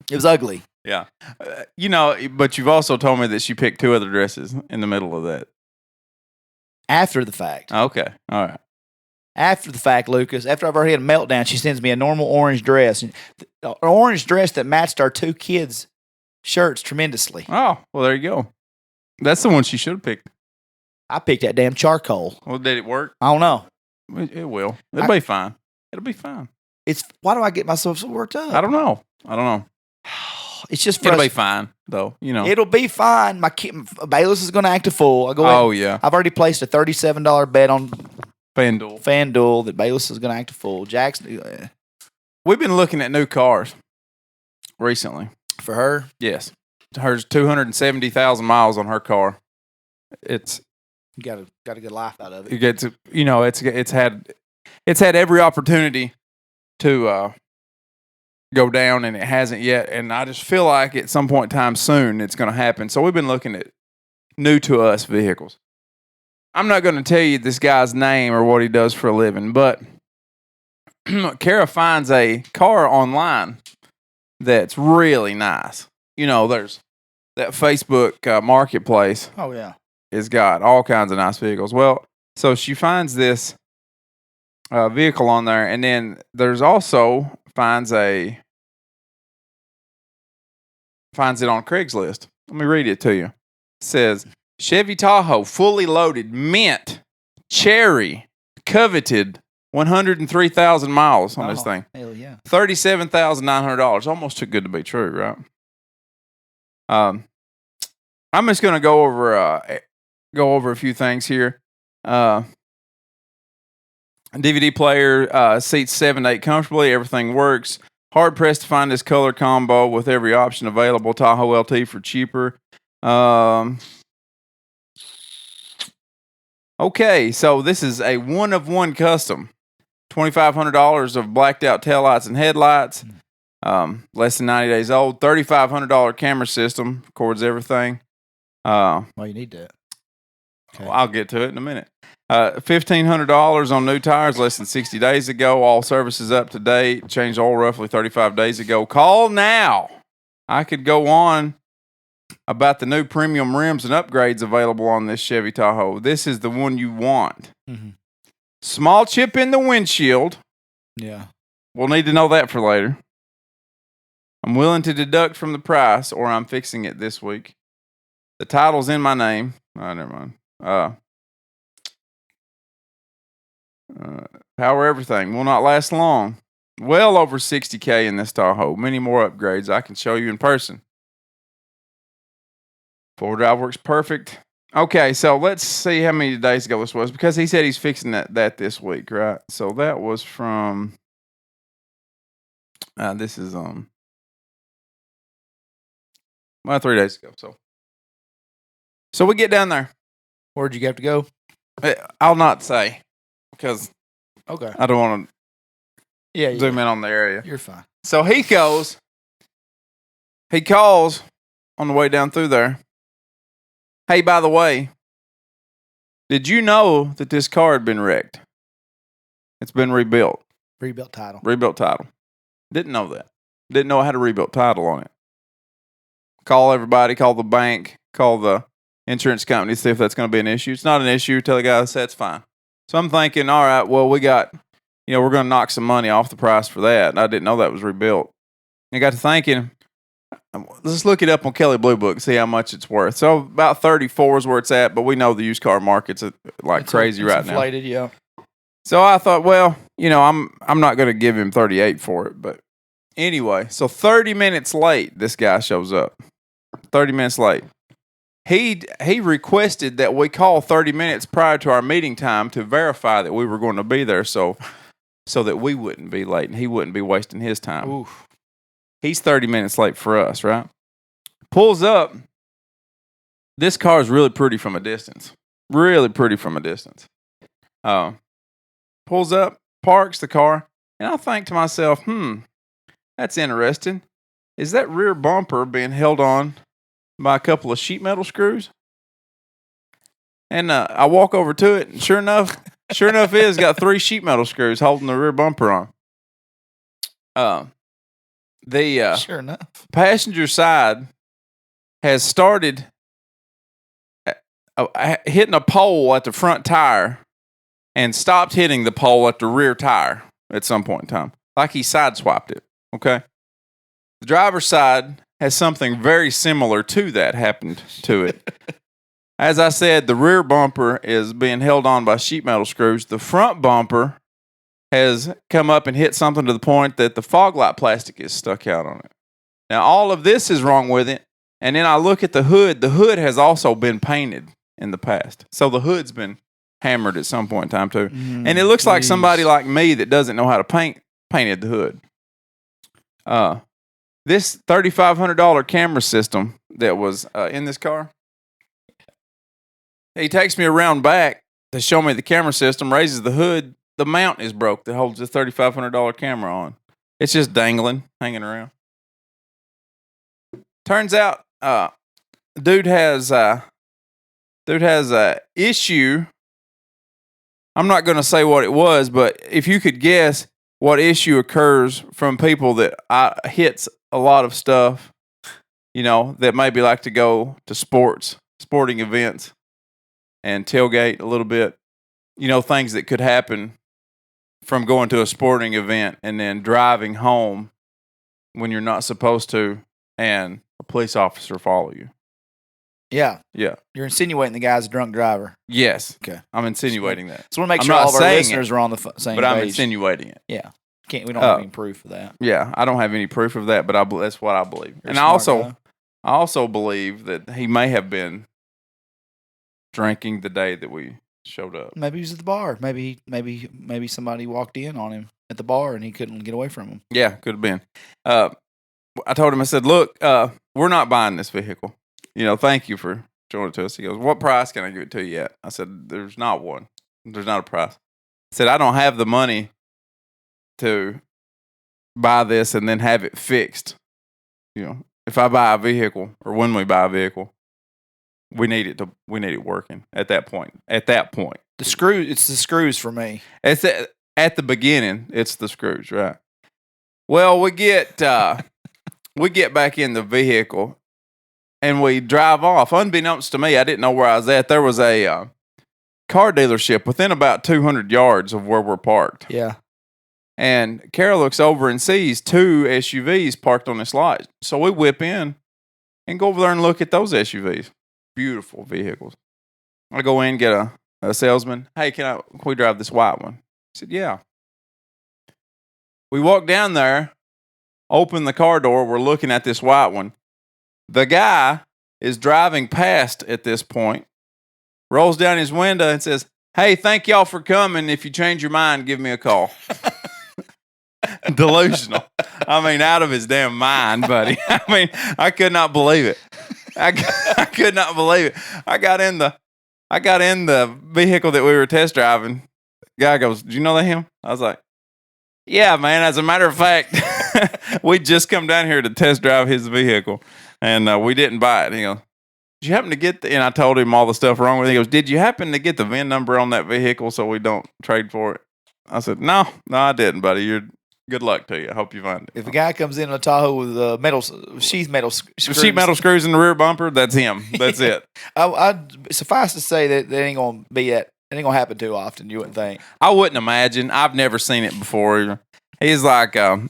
It was ugly. Yeah. But you've also told me that she picked two other dresses in the middle of that. After the fact. Okay. All right. After the fact, Lucas, after I've already had a meltdown, she sends me a normal orange dress. An orange dress that matched our two kids' shirts tremendously. Oh, well, there you go. That's the one she should have picked. I picked that damn charcoal. Well, did it work? I don't know. It will. It'll be fine. It'll be fine. Why do I get myself so worked up? I don't know. It's just it'll be fine, though. You know, it'll be fine. My kid, Bayless is going to act a fool. Yeah. I've already placed a $37 bet on FanDuel that Bayless is going to act a fool. Jackson. We've been looking at new cars recently. For her? Yes. Hers 270,000 miles on her car. It's you got a good life out of it. You get to, it's had every opportunity to go down, and it hasn't yet. And I just feel like at some point in time soon it's going to happen. So we've been looking at new to us vehicles. I'm not going to tell you this guy's name or what he does for a living, but Kara finds a car online that's really nice. There's that Facebook marketplace. Oh, yeah. Has got all kinds of nice vehicles. Well, so she finds this vehicle on there, and then there's also finds it on Craigslist. Let me read it to you. It says, Chevy Tahoe, fully loaded, mint, cherry, coveted, 103,000 miles on this thing. Hell yeah. $37,900. Almost too good to be true, right? I'm just going to go over a few things here. DVD player seats 7 to 8 comfortably. Everything works. Hard pressed to find this color combo with every option available. Tahoe LT for cheaper. Okay, so this is a one-of-one custom. $2,500 of blacked out taillights and headlights. Less than 90 days old. $3,500 camera system. Records everything. Well, you need that. Okay. Well, I'll get to it in a minute. $1,500 on new tires less than 60 days ago. All services up to date. Changed oil roughly 35 days ago. Call now. I could go on about the new premium rims and upgrades available on this Chevy Tahoe. This is the one you want. Mm-hmm. Small chip in the windshield. Yeah. We'll need to know that for later. I'm willing to deduct from the price, or I'm fixing it this week. The title's in my name. Oh, never mind. Power everything. Will not last long. Well over $60,000 in this Tahoe. Many more upgrades I can show you in person. 4-drive works perfect. Okay, so let's see how many days ago this was, because he said he's fixing that this week, right? So that was from. This is 3 days ago. So we get down there. Where'd you have to go? I'll not say, because okay, I don't want to zoom in on the area. You're fine. So he goes, he calls on the way down through there. Hey, by the way, did you know that this car had been wrecked? It's been rebuilt. Rebuilt title. Rebuilt title. Didn't know that. Didn't know I had a rebuilt title on it. Call everybody, call the bank, call the insurance company, see if that's going to be an issue. It's not an issue. Tell the guy that's fine. So I'm thinking, all right, well, we're going to knock some money off the price for that. And I didn't know that was rebuilt. I got to thinking, let's look it up on Kelley Blue Book and see how much it's worth. So about 34 is where it's at, but we know the used car market's crazy right now. Inflated, yeah. So I thought, well, I'm not going to give him 38 for it, but anyway, so 30 minutes late, this guy shows up. 30 minutes late. He requested that we call 30 minutes prior to our meeting time to verify that we were going to be there so that we wouldn't be late and he wouldn't be wasting his time. Oof. He's 30 minutes late for us, right? Pulls up. This car is really pretty from a distance. Really pretty from a distance. Pulls up, parks the car, and I think to myself, that's interesting. Is that rear bumper being held on by a couple of sheet metal screws? And I walk over to it, and sure enough, it's got 3 sheet metal screws holding the rear bumper on. Sure enough. Passenger side has started hitting a pole at the front tire and stopped hitting the pole at the rear tire at some point in time. Like he sideswiped it, okay? The driver's side has something very similar to that happened to it. As I said, the rear bumper is being held on by sheet metal screws. The front bumper has come up and hit something to the point that the fog light plastic is stuck out on it. Now, all of this is wrong with it. And then I look at the hood. The hood has also been painted in the past. So the hood's been hammered at some point in time too. And it looks like somebody like me that doesn't know how to painted the hood. This $3,500 camera system that was in this car, he takes me around back to show me the camera system, raises the hood. The mount is broke that holds the $3,500 camera on. It's just dangling, hanging around. Turns out, dude has a issue. I'm not going to say what it was, but if you could guess what issue occurs from people that hits a lot of stuff, that maybe like to go to sporting events and tailgate a little bit, things that could happen from going to a sporting event and then driving home when you're not supposed to and a police officer follow you. Yeah. Yeah. You're insinuating the guy's a drunk driver. Yes. Okay. I'm insinuating that. So I want to make I'm sure not all of our saying listeners are on the same but page. I'm insinuating it. Yeah. We don't have any proof of that. Yeah, I don't have any proof of that, but that's what I believe. You're And a I smart also believe that he may have been drinking the day that we showed up. Maybe he was at the bar. Maybe somebody walked in on him at the bar and he couldn't get away from him. Yeah, could have been. I told him, I said, look, we're not buying this vehicle. Thank you for showing it to us. He goes, what price can I give it to you at? I said, there's not one. There's not a price. I said, I don't have the money to buy this and then have it fixed. If I buy a vehicle or when we buy a vehicle, we need it working at that point. It's The screws for me. It's at the beginning, it's the screws, right? Well, we get back in the vehicle and we drive off. Unbeknownst to me, I didn't know where I was at. There was a car dealership within about 200 yards of where we're parked. Yeah. And Carol looks over and sees 2 SUVs parked on this lot. So we whip in and go over there and look at those SUVs. Beautiful vehicles. I go in, get a salesman. Hey, can we drive this white one? I said, yeah. We walk down there, open the car door. We're looking at this white one. The guy is driving past at this point, rolls down his window and says, hey, thank y'all for coming. If you change your mind, give me a call. Delusional. Out of his damn mind, buddy. I could not believe it. I could not believe it. I got in the vehicle that we were test driving. The guy goes, "Do you know that him?" I was like, "Yeah, man. As a matter of fact, we just come down here to test drive his vehicle, and we didn't buy it. He goes, "Did you happen to get?" And I told him all the stuff wrong with it. He goes, "Did you happen to get the VIN number on that vehicle so we don't trade for it?" I said, "No, I didn't, buddy. You're good luck to you. I hope you find it." If a guy comes in a Tahoe with sheet metal screws in the rear bumper, that's him. That's it. I suffice to say that ain't gonna happen too often. You wouldn't think. I wouldn't imagine. I've never seen it before. He's like, I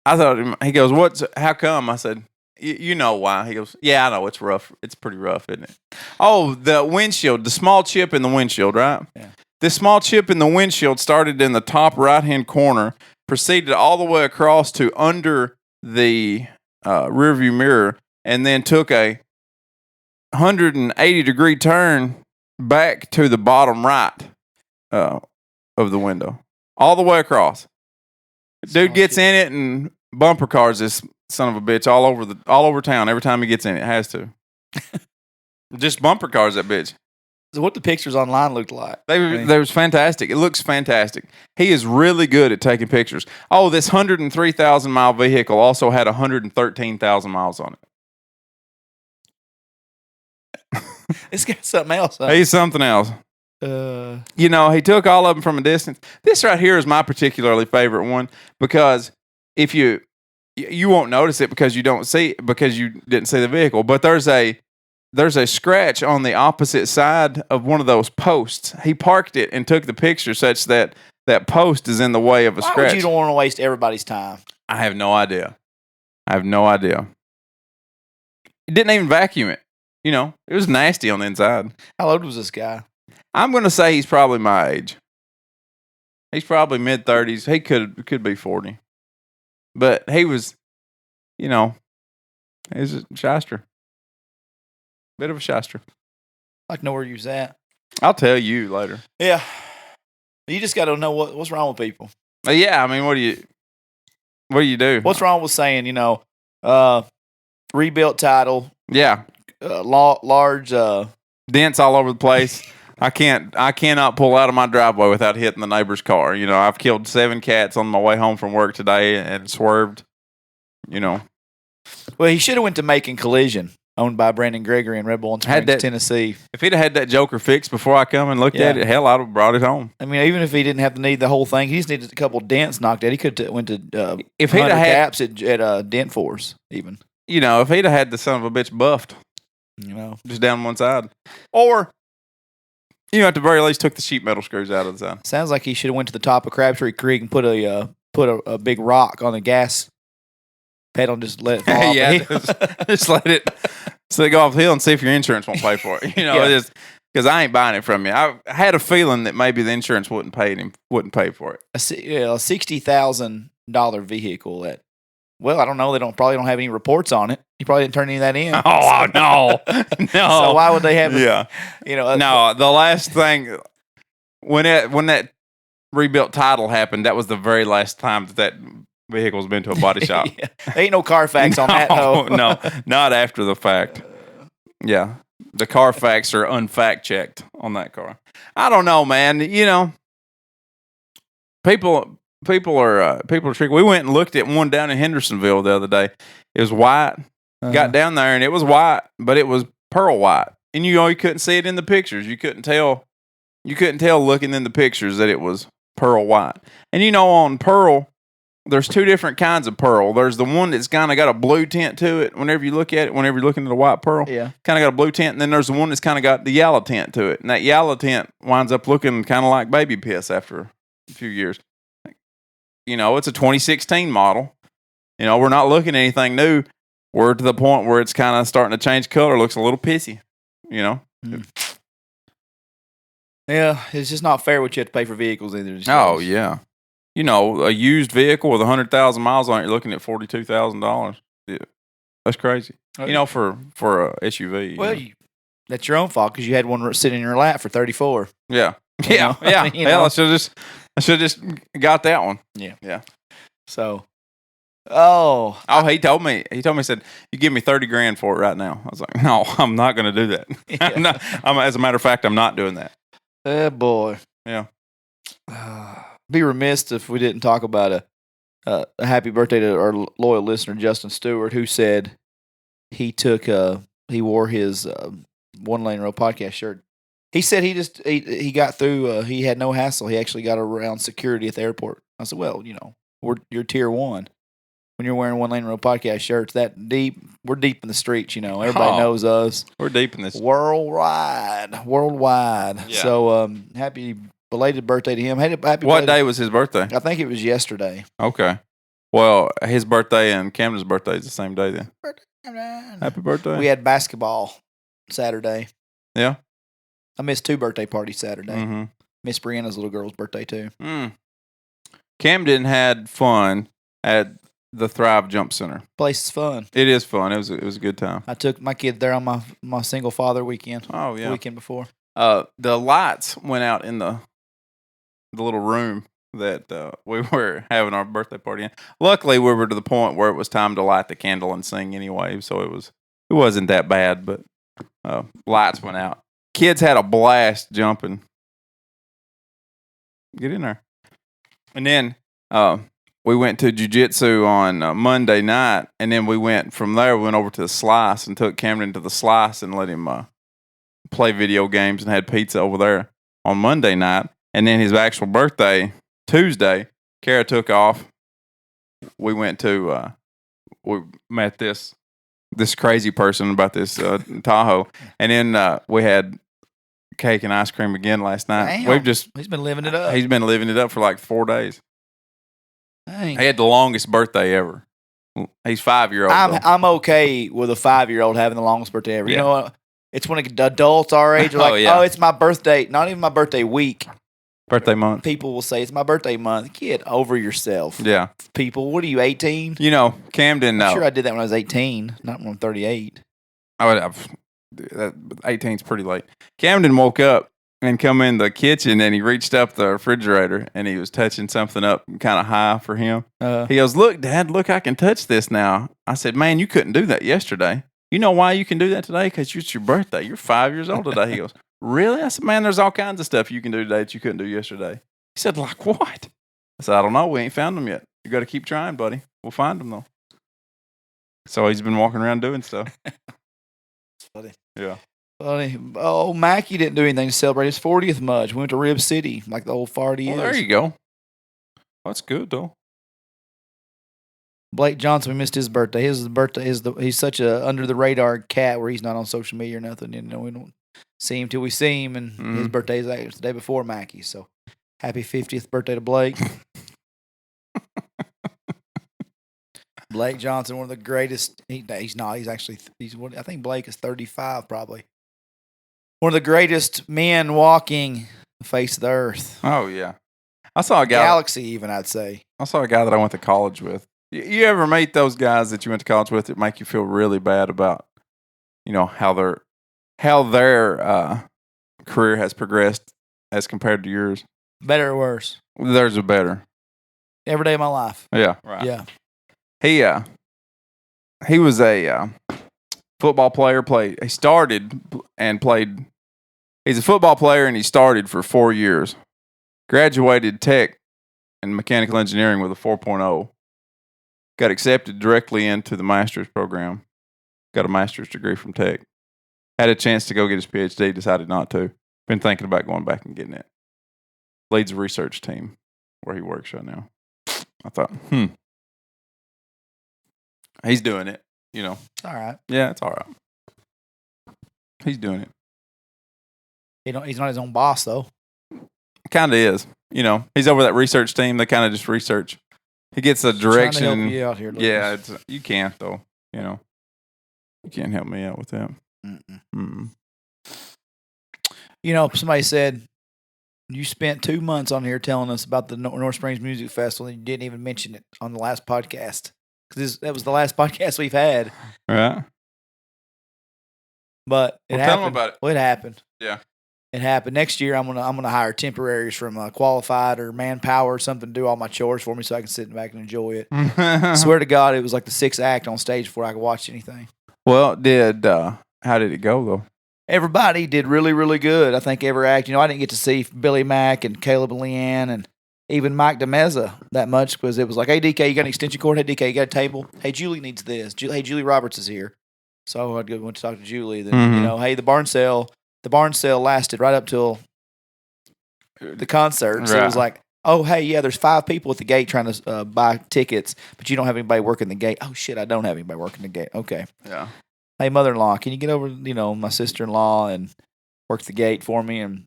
thought he goes, how come? I said, you know why? He goes, yeah, I know it's rough. It's pretty rough, isn't it? Oh, the windshield, the small chip in the windshield, right? Yeah. This small chip in the windshield started in the top right-hand corner, proceeded all the way across to under the rearview mirror, and then took a 180-degree turn back to the bottom right of the window, all the way across. Dude gets in it and bumper cars this son of a bitch all over town every time he gets in it. Has to. Just bumper cars that bitch. So what the pictures online looked like? They was fantastic. It looks fantastic. He is really good at taking pictures. Oh, this 103,000-mile vehicle also had 113,000 miles on it. It's got something else. Huh? He's something else. He took all of them from a distance. This right here is my particularly favorite one because if you won't notice it because you don't see it because you didn't see the vehicle, but there's a scratch on the opposite side of one of those posts. He parked it and took the picture such that that post is in the way of a scratch. Why would you don't want to waste everybody's time? I have no idea. He didn't even vacuum it. It was nasty on the inside. How old was this guy? I'm going to say he's probably my age. He's probably mid-30s. He could be 40. But he was, he's a shyster. Bit of a shyster. I'd like to know where you was at. I'll tell you later. Yeah. You just got to know what's wrong with people. Yeah, I mean, what do you do? What's wrong with saying, rebuilt title? Yeah. Large dents all over the place. I cannot pull out of my driveway without hitting the neighbor's car. I've killed 7 cats on my way home from work today and swerved. Well, he should have went to Macon Collision, owned by Brandon Gregory in Red Bull Springs, Tennessee. If he'd have had that Joker fixed before I come and looked at it, hell, I'd have brought it home. I mean, even if he didn't have to need the whole thing, he just needed a couple dents knocked out. He could have went to if he'd have had caps at Dent Force, even. If he'd have had the son of a bitch buffed, just down one side, or at the very least took the sheet metal screws out of the side. Sounds like he should have went to the top of Crabtree Creek and put a big rock on the gas pedal and just let it fall off. just let it go off the hill and see if your insurance won't pay for it. Just because I ain't buying it from you. I had a feeling that maybe the insurance wouldn't pay for it. A $60,000 vehicle that. Well, I don't know. They probably don't have any reports on it. You probably didn't turn any of that in. Oh, no. No. So why would they have it? Yeah. No, the last thing, when that rebuilt title happened, that was the very last time that vehicle's been to a body shop. Yeah. There ain't no Carfax on that. No, not after the fact. Yeah. The Carfax are unfact checked on that car. I don't know, man. People are tricky. We went and looked at one down in Hendersonville the other day. It was white. Got down there and it was white, but it was pearl white. And you couldn't see it in the pictures. You couldn't tell looking in the pictures that it was pearl white. And on pearl, there's 2 different kinds of pearl. There's the one that's kind of got a blue tint to it whenever you look at it, whenever you're looking at a white pearl. Yeah. Kind of got a blue tint. And then there's the one that's kind of got the yellow tint to it. And that yellow tint winds up looking kind of like baby piss after a few years. It's a 2016 model. We're not looking at anything new. We're to the point where it's kind of starting to change color. Looks a little pissy, Mm. Yeah, it's just not fair what you have to pay for vehicles either. Oh, yeah. A used vehicle with 100,000 miles on it, you're looking at $42,000. Yeah. That's crazy. For a SUV. Well, that's your own fault because you had one sitting in your lap for 34. Yeah. Yeah. Hell, I should have just got that one. Yeah. Yeah. So, he told me, he said, you give me $30,000 for it right now. I was like, no, I'm not going to do that. Yeah. As a matter of fact, I'm not doing that. Boy. Yeah. Be remiss if we didn't talk about a happy birthday to our loyal listener Justin Stewart, who said he wore his One Lane Road podcast shirt. He said he got through. He had no hassle. He actually got around security at the airport. I said, well, you're tier 1. When you're wearing One Lane Road podcast shirts that deep, we're deep in the streets. Everybody knows us. We're deep in this worldwide. Yeah. So happy belated birthday to him. What day was his birthday? I think it was yesterday. Okay. Well, his birthday and Camden's birthday is the same day then. Happy birthday. We had basketball Saturday. Yeah. I missed 2 birthday parties Saturday. Mm-hmm. Miss Brianna's little girl's birthday too. Camden had fun at the Thrive Jump Center. Place is fun. It is fun. It was a good time. I took my kid there on my single father weekend. Oh yeah. The weekend before. The lights went out in the little room that we were having our birthday party in. Luckily, we were to the point where it was time to light the candle and sing anyway, so it wasn't that bad. But lights went out. Kids had a blast jumping. Get in there. And then we went to jiu-jitsu on Monday night, and then we went from there. We went over to the Slice and took Camden to the Slice and let him play video games and had pizza over there on Monday night. And then his actual birthday, Tuesday, Kara took off. We went to we met this crazy person about this Tahoe, and then we had cake and ice cream again last night. Damn. He's been living it up. He's been living it up for like 4 days. Dang. He had the longest birthday ever. He's 5-year-old. I'm okay with a 5-year-old having the longest birthday ever. Yeah. You know what? It's when adults our age are like, oh, it's my birthday. Not even my birthday week. Birthday month. People will say it's my birthday month. Get over yourself. Yeah. People, what are you, 18? Camden. I'm sure I did that when I was 18, not when I'm 38. 18's pretty late. Camden woke up and come in the kitchen, and he reached up the refrigerator, and he was touching something up kind of high for him. He goes, look, Dad, look, I can touch this now. I said, man, you couldn't do that yesterday. You know why you can do that today? Because it's your birthday. You're 5 years old today. He goes, really? I said, man, there's all kinds of stuff you can do today that you couldn't do yesterday. He said, like what? I said, I don't know. We ain't found them yet. You got to keep trying, buddy. We'll find them, though. So he's been walking around doing stuff. It's funny. Yeah. Funny. Oh, Mackie didn't do anything to celebrate his 40th much. We went to Rib City, like the old farty Well, is. there you go. That's good, though. Blake Johnson, we missed his birthday. His birthday he's such a under the radar cat where he's not on social media or nothing. We don't see him till we see him, and his birthday is the day before Mackie's. So happy 50th birthday to Blake. Blake Johnson, one of the greatest. He's not. He's actually. I think Blake is 35, probably. One of the greatest men walking the face of the earth. Oh yeah, I saw a guy. Galaxy, even I'd say. I saw a guy that I went to college with. You ever meet those guys that you went to college with that make you feel really bad about, how their career has progressed as compared to yours? Better or worse? Theirs are better. Every day of my life. Yeah, right. Yeah. He was a football player. He started and played. He's a football player, and he started for 4 years. Graduated tech and mechanical engineering with a 4.0. Got accepted directly into the master's program. Got a master's degree from tech. Had a chance to go get his PhD. Decided not to. Been thinking about going back and getting it. Leads a research team where he works right now. I thought, he's doing it, All right. Yeah, it's all right. He's doing it. He's not his own boss, though. Kind of is. He's over that research team. They kind of just research. He gets a direction. Trying to help you out here, yeah, you can't, though. You can't help me out with that. Somebody said, you spent 2 months on here telling us about the North Springs Music Festival, and you didn't even mention it on the last podcast. Because that was the last podcast we've had. Right. But it happened. Tell them about it. Well, it happened. Yeah. It happened. Next year, I'm gonna hire temporaries from Qualified or Manpower or something to do all my chores for me so I can sit back and enjoy it. I swear to God, it was like the 6th act on stage before I could watch anything. Well, how did it go, though? Everybody did really, really good. I think every act, I didn't get to see Billy Mack and Caleb and Leanne and even Mike DeMeza that much because it was like, hey, DK, you got an extension cord? Hey, DK, you got a table? Hey, Julie needs this. Hey, Julie Roberts is here. So I'd go went to talk to Julie. Then, hey, the barn sale lasted right up till the concert. So it was like, oh, hey, yeah, there's 5 people at the gate trying to buy tickets, but you don't have anybody working the gate. Oh, shit, I don't have anybody working the gate. Okay. Yeah. Hey, mother-in-law, can you get over, my sister-in-law and work the gate for me? And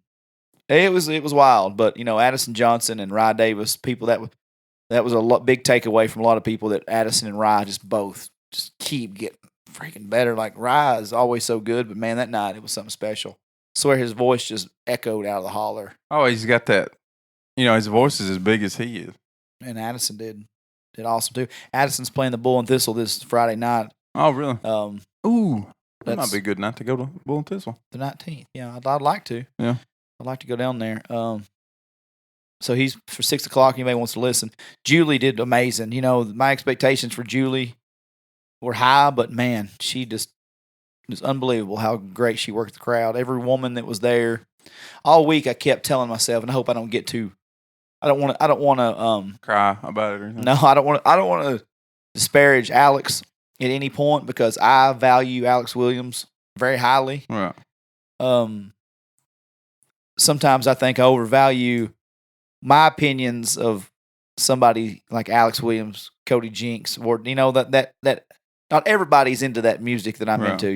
it was wild. But, Addison Johnson and Rye Davis, people that was a big takeaway from a lot of people that Addison and Rye just keep getting freaking better. Like, Rye is always so good, but, man, that night it was something special. I swear his voice just echoed out of the holler. Oh, he's got that. His voice is as big as he is. And Addison did awesome too. Addison's playing the Bull and Thistle this Friday night. Oh, really? Ooh, that might be a good night to go to Bull and Thistle. The 19th. Yeah, I'd like to. Yeah, I'd like to go down there. So he's for 6 o'clock. Anybody wants to listen? Julie did amazing. My expectations for Julie were high, but man, she just it was unbelievable how great she worked the crowd. Every woman that was there all week, I kept telling myself, and I hope I don't get too. I don't want to cry about it or anything. No, I don't want to disparage Alex at any point because I value Alex Williams very highly. Right. Sometimes I think I overvalue my opinions of somebody like Alex Williams, Cody Jinks, or that not everybody's into that music that I'm into,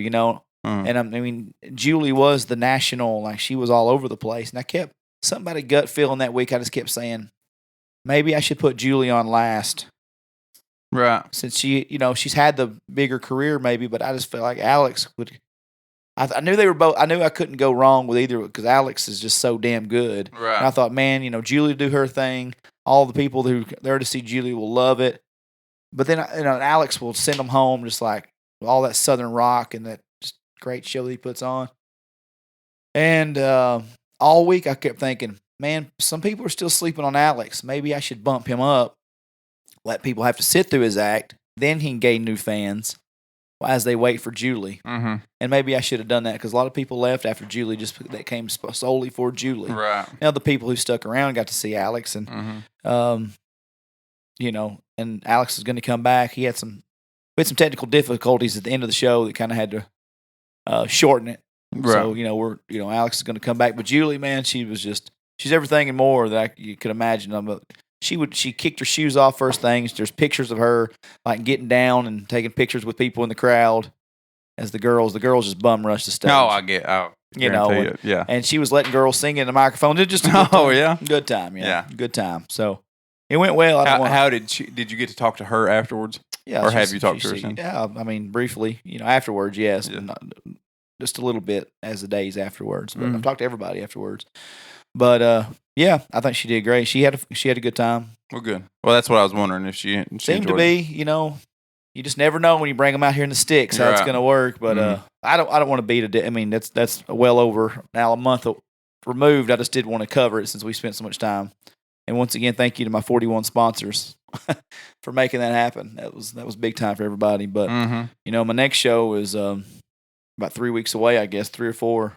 And I mean, Julie was the national, like she was all over the place, and I kept. Somebody gut feeling that week, I just kept saying, maybe I should put Julie on last. Right. Since she, she's had the bigger career maybe, but I just felt like Alex would. I knew they were both. I knew I couldn't go wrong with either because Alex is just so damn good. Right. And I thought, man, Julie do her thing. All the people who are there to see Julie will love it. But then, Alex will send them home just like all that Southern rock and that just great show that he puts on. And, all week I kept thinking, man, some people are still sleeping on Alex. Maybe I should bump him up, let people have to sit through his act, then he can gain new fans as they wait for Julie. Mm-hmm. And maybe I should have done that because a lot of people left after Julie that came solely for Julie. Right. Now the people who stuck around got to see Alex, and and Alex is going to come back. We had some technical difficulties at the end of the show that kind of had to shorten it. Right. So, Alex is going to come back. But Julie, man, she's everything and more that you could imagine. She kicked her shoes off first things. There's pictures of her like getting down and taking pictures with people in the crowd as the girls just bum rushed the stage. No, I get it. Yeah. And she was letting girls sing in the microphone. It just a good time. yeah. Good time, yeah. Good time. So it went well. How did you get to talk to her afterwards? Yeah. Or have you talked to her since? Yeah, I mean, briefly, afterwards, yes. Yeah. But not, just a little bit as the days afterwards. But Mm-hmm. I've talked to everybody afterwards. But yeah, I think she did great. She had a good time. Well, good. Well, that's what I was wondering if she Seemed to enjoyed be. it. You just never know when you bring them out here in the sticks how it's Right. going to work. But Mhm. I don't want to beat a. I mean, that's well over now a month removed. I just did want to cover it since we spent so much time. And once again, thank you to my 41 sponsors for making that happen. That was big time for everybody. But Mm-hmm. my next show is about 3 weeks away, I guess, 3 or 4.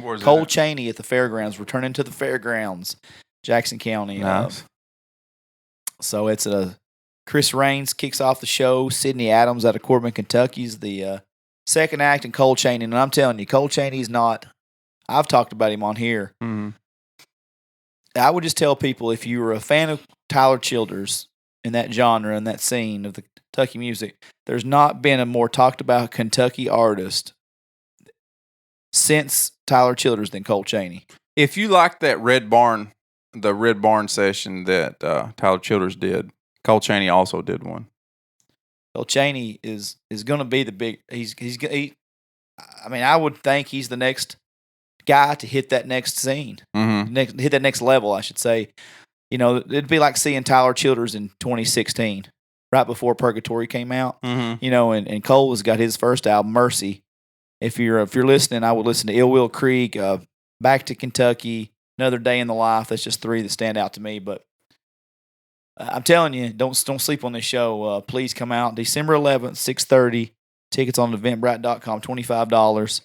Where's Cole that? Chaney at the fairgrounds, returning to the fairgrounds, Jackson County. Nice. So it's Chris Raines kicks off the show. Sydney Adams out of Corbin, Kentucky is the second act, and Cole Chaney. And I'm telling you, Cole Chaney's not. I've talked about him on here. Mm-hmm. I would just tell people if you were a fan of Tyler Childers in that genre and that scene of the Kentucky music, there's not been a more talked about Kentucky artist since Tyler Childers than Cole Chaney. If you like that the Red Barn session that Tyler Childers did, Cole Chaney also did one. Cole Chaney is going to be the big. I mean, I would think he's the next guy to hit that next scene, hit that next level, I should say. It'd be like seeing Tyler Childers in 2016, right before Purgatory came out. Mm-hmm. And Cole has got his first album, Mercy. If you're listening, I would listen to Ill Will Creek, Back to Kentucky, Another Day in the Life. That's just 3 that stand out to me. But I'm telling you, don't sleep on this show. Please come out December 11th, 6:30. Tickets on eventbrite.com, $25.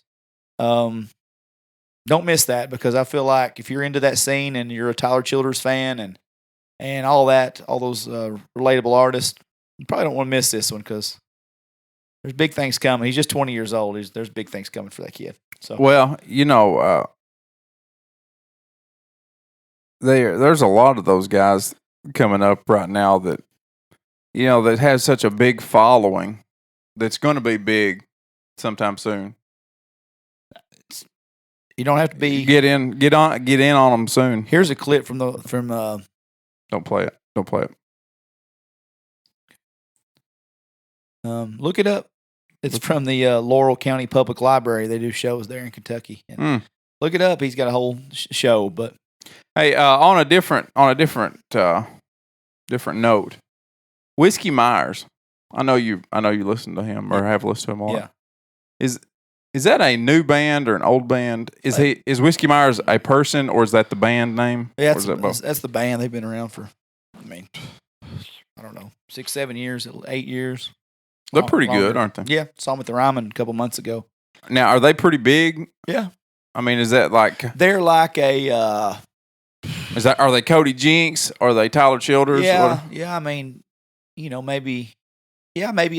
Don't miss that because I feel like if you're into that scene and you're a Tyler Childers fan and and all that, all those relatable artists. You probably don't want to miss this one because there's big things coming. He's just 20 years old. There's big things coming for that kid. So Well, there's a lot of those guys coming up right now that that has such a big following that's going to be big sometime soon. you don't have to be. Get in on them soon. Here's a clip from Don't play it. Don't play it. Look it up. It's from the Laurel County Public Library. They do shows there in Kentucky. And look it up. He's got a whole show. But hey, on a different note, Whiskey Myers. I know you listen to him or have listened to him a lot. Yeah. Is that a new band or an old band? Is Whiskey Myers a person or is that the band name? Yeah, that's the band. They've been around for, I don't know, 6, 7 years, 8 years. They're pretty good, aren't they? Yeah, saw them at the Ryman a couple months ago. Now, are they pretty big? Yeah. Is that like... They're like a... Are they Cody Jinks? Are they Tyler Childers? Yeah, maybe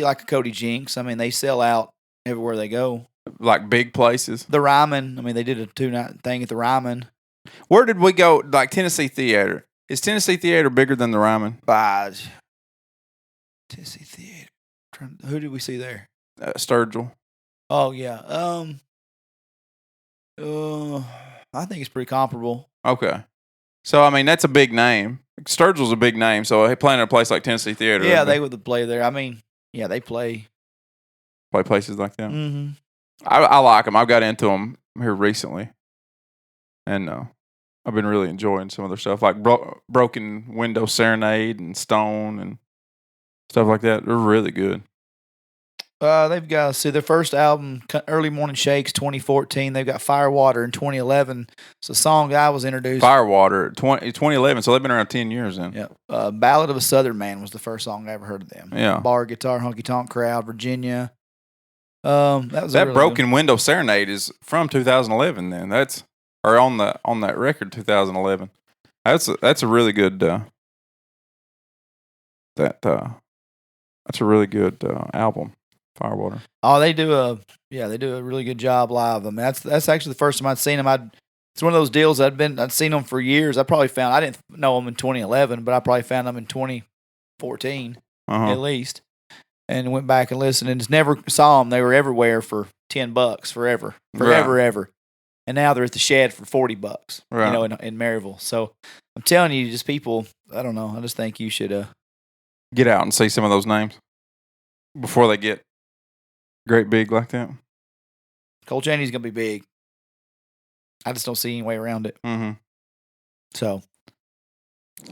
like a Cody Jinks. They sell out everywhere they go. Like big places? The Ryman, they did a 2-night thing at the Ryman. Where did we go? Like Tennessee Theater. Is Tennessee Theater bigger than the Ryman? Tennessee Theater. Who did we see there? Sturgill. Oh yeah. I think it's pretty comparable. Okay. So that's a big name. Sturgill's a big name. So playing at a place like Tennessee Theater. Yeah, they would play there. They play places like that. Mm-hmm. I like them. I've got into them here recently, and I've been really enjoying some of their stuff, like Broken Window Serenade and Stone and stuff like that. They're really good. They've got their first album, Early Morning Shakes, 2014. They've got Firewater in 2011. It's a song that I was introduced. Firewater, 2011. So they've been around 10 years then. Yeah. Ballad of a Southern Man was the first song I ever heard of them. Yeah. Bar Guitar, Honky Tonk Crowd, Virginia. That really Broken Window Serenade is from 2011. Then that's on that record 2011. That's a really good. That's a really good album. Firewater. Oh, they do a really good job live. That's actually the first time I'd seen them. It's one of those deals I'd seen them for years. I didn't know them in 2011, but I probably found them in 2014 at least, and went back and listened and just never saw them. They were everywhere for $10 forever, ever, and now they're at the Shed for $40. Right. In Maryville. So I'm telling you, just people. I don't know. I just think you should get out and see some of those names before they get great big like that. Cole Chaney's gonna be big. I just don't see any way around it. Mm-hmm. So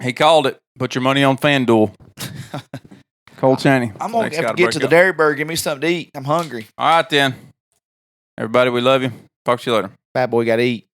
he called it. Put your money on FanDuel. Cole Chaney. I'm gonna have to get to the Dairy Burger. Give me something to eat. I'm hungry. All right then. Everybody, we love you. Talk to you later. Bad boy got to eat.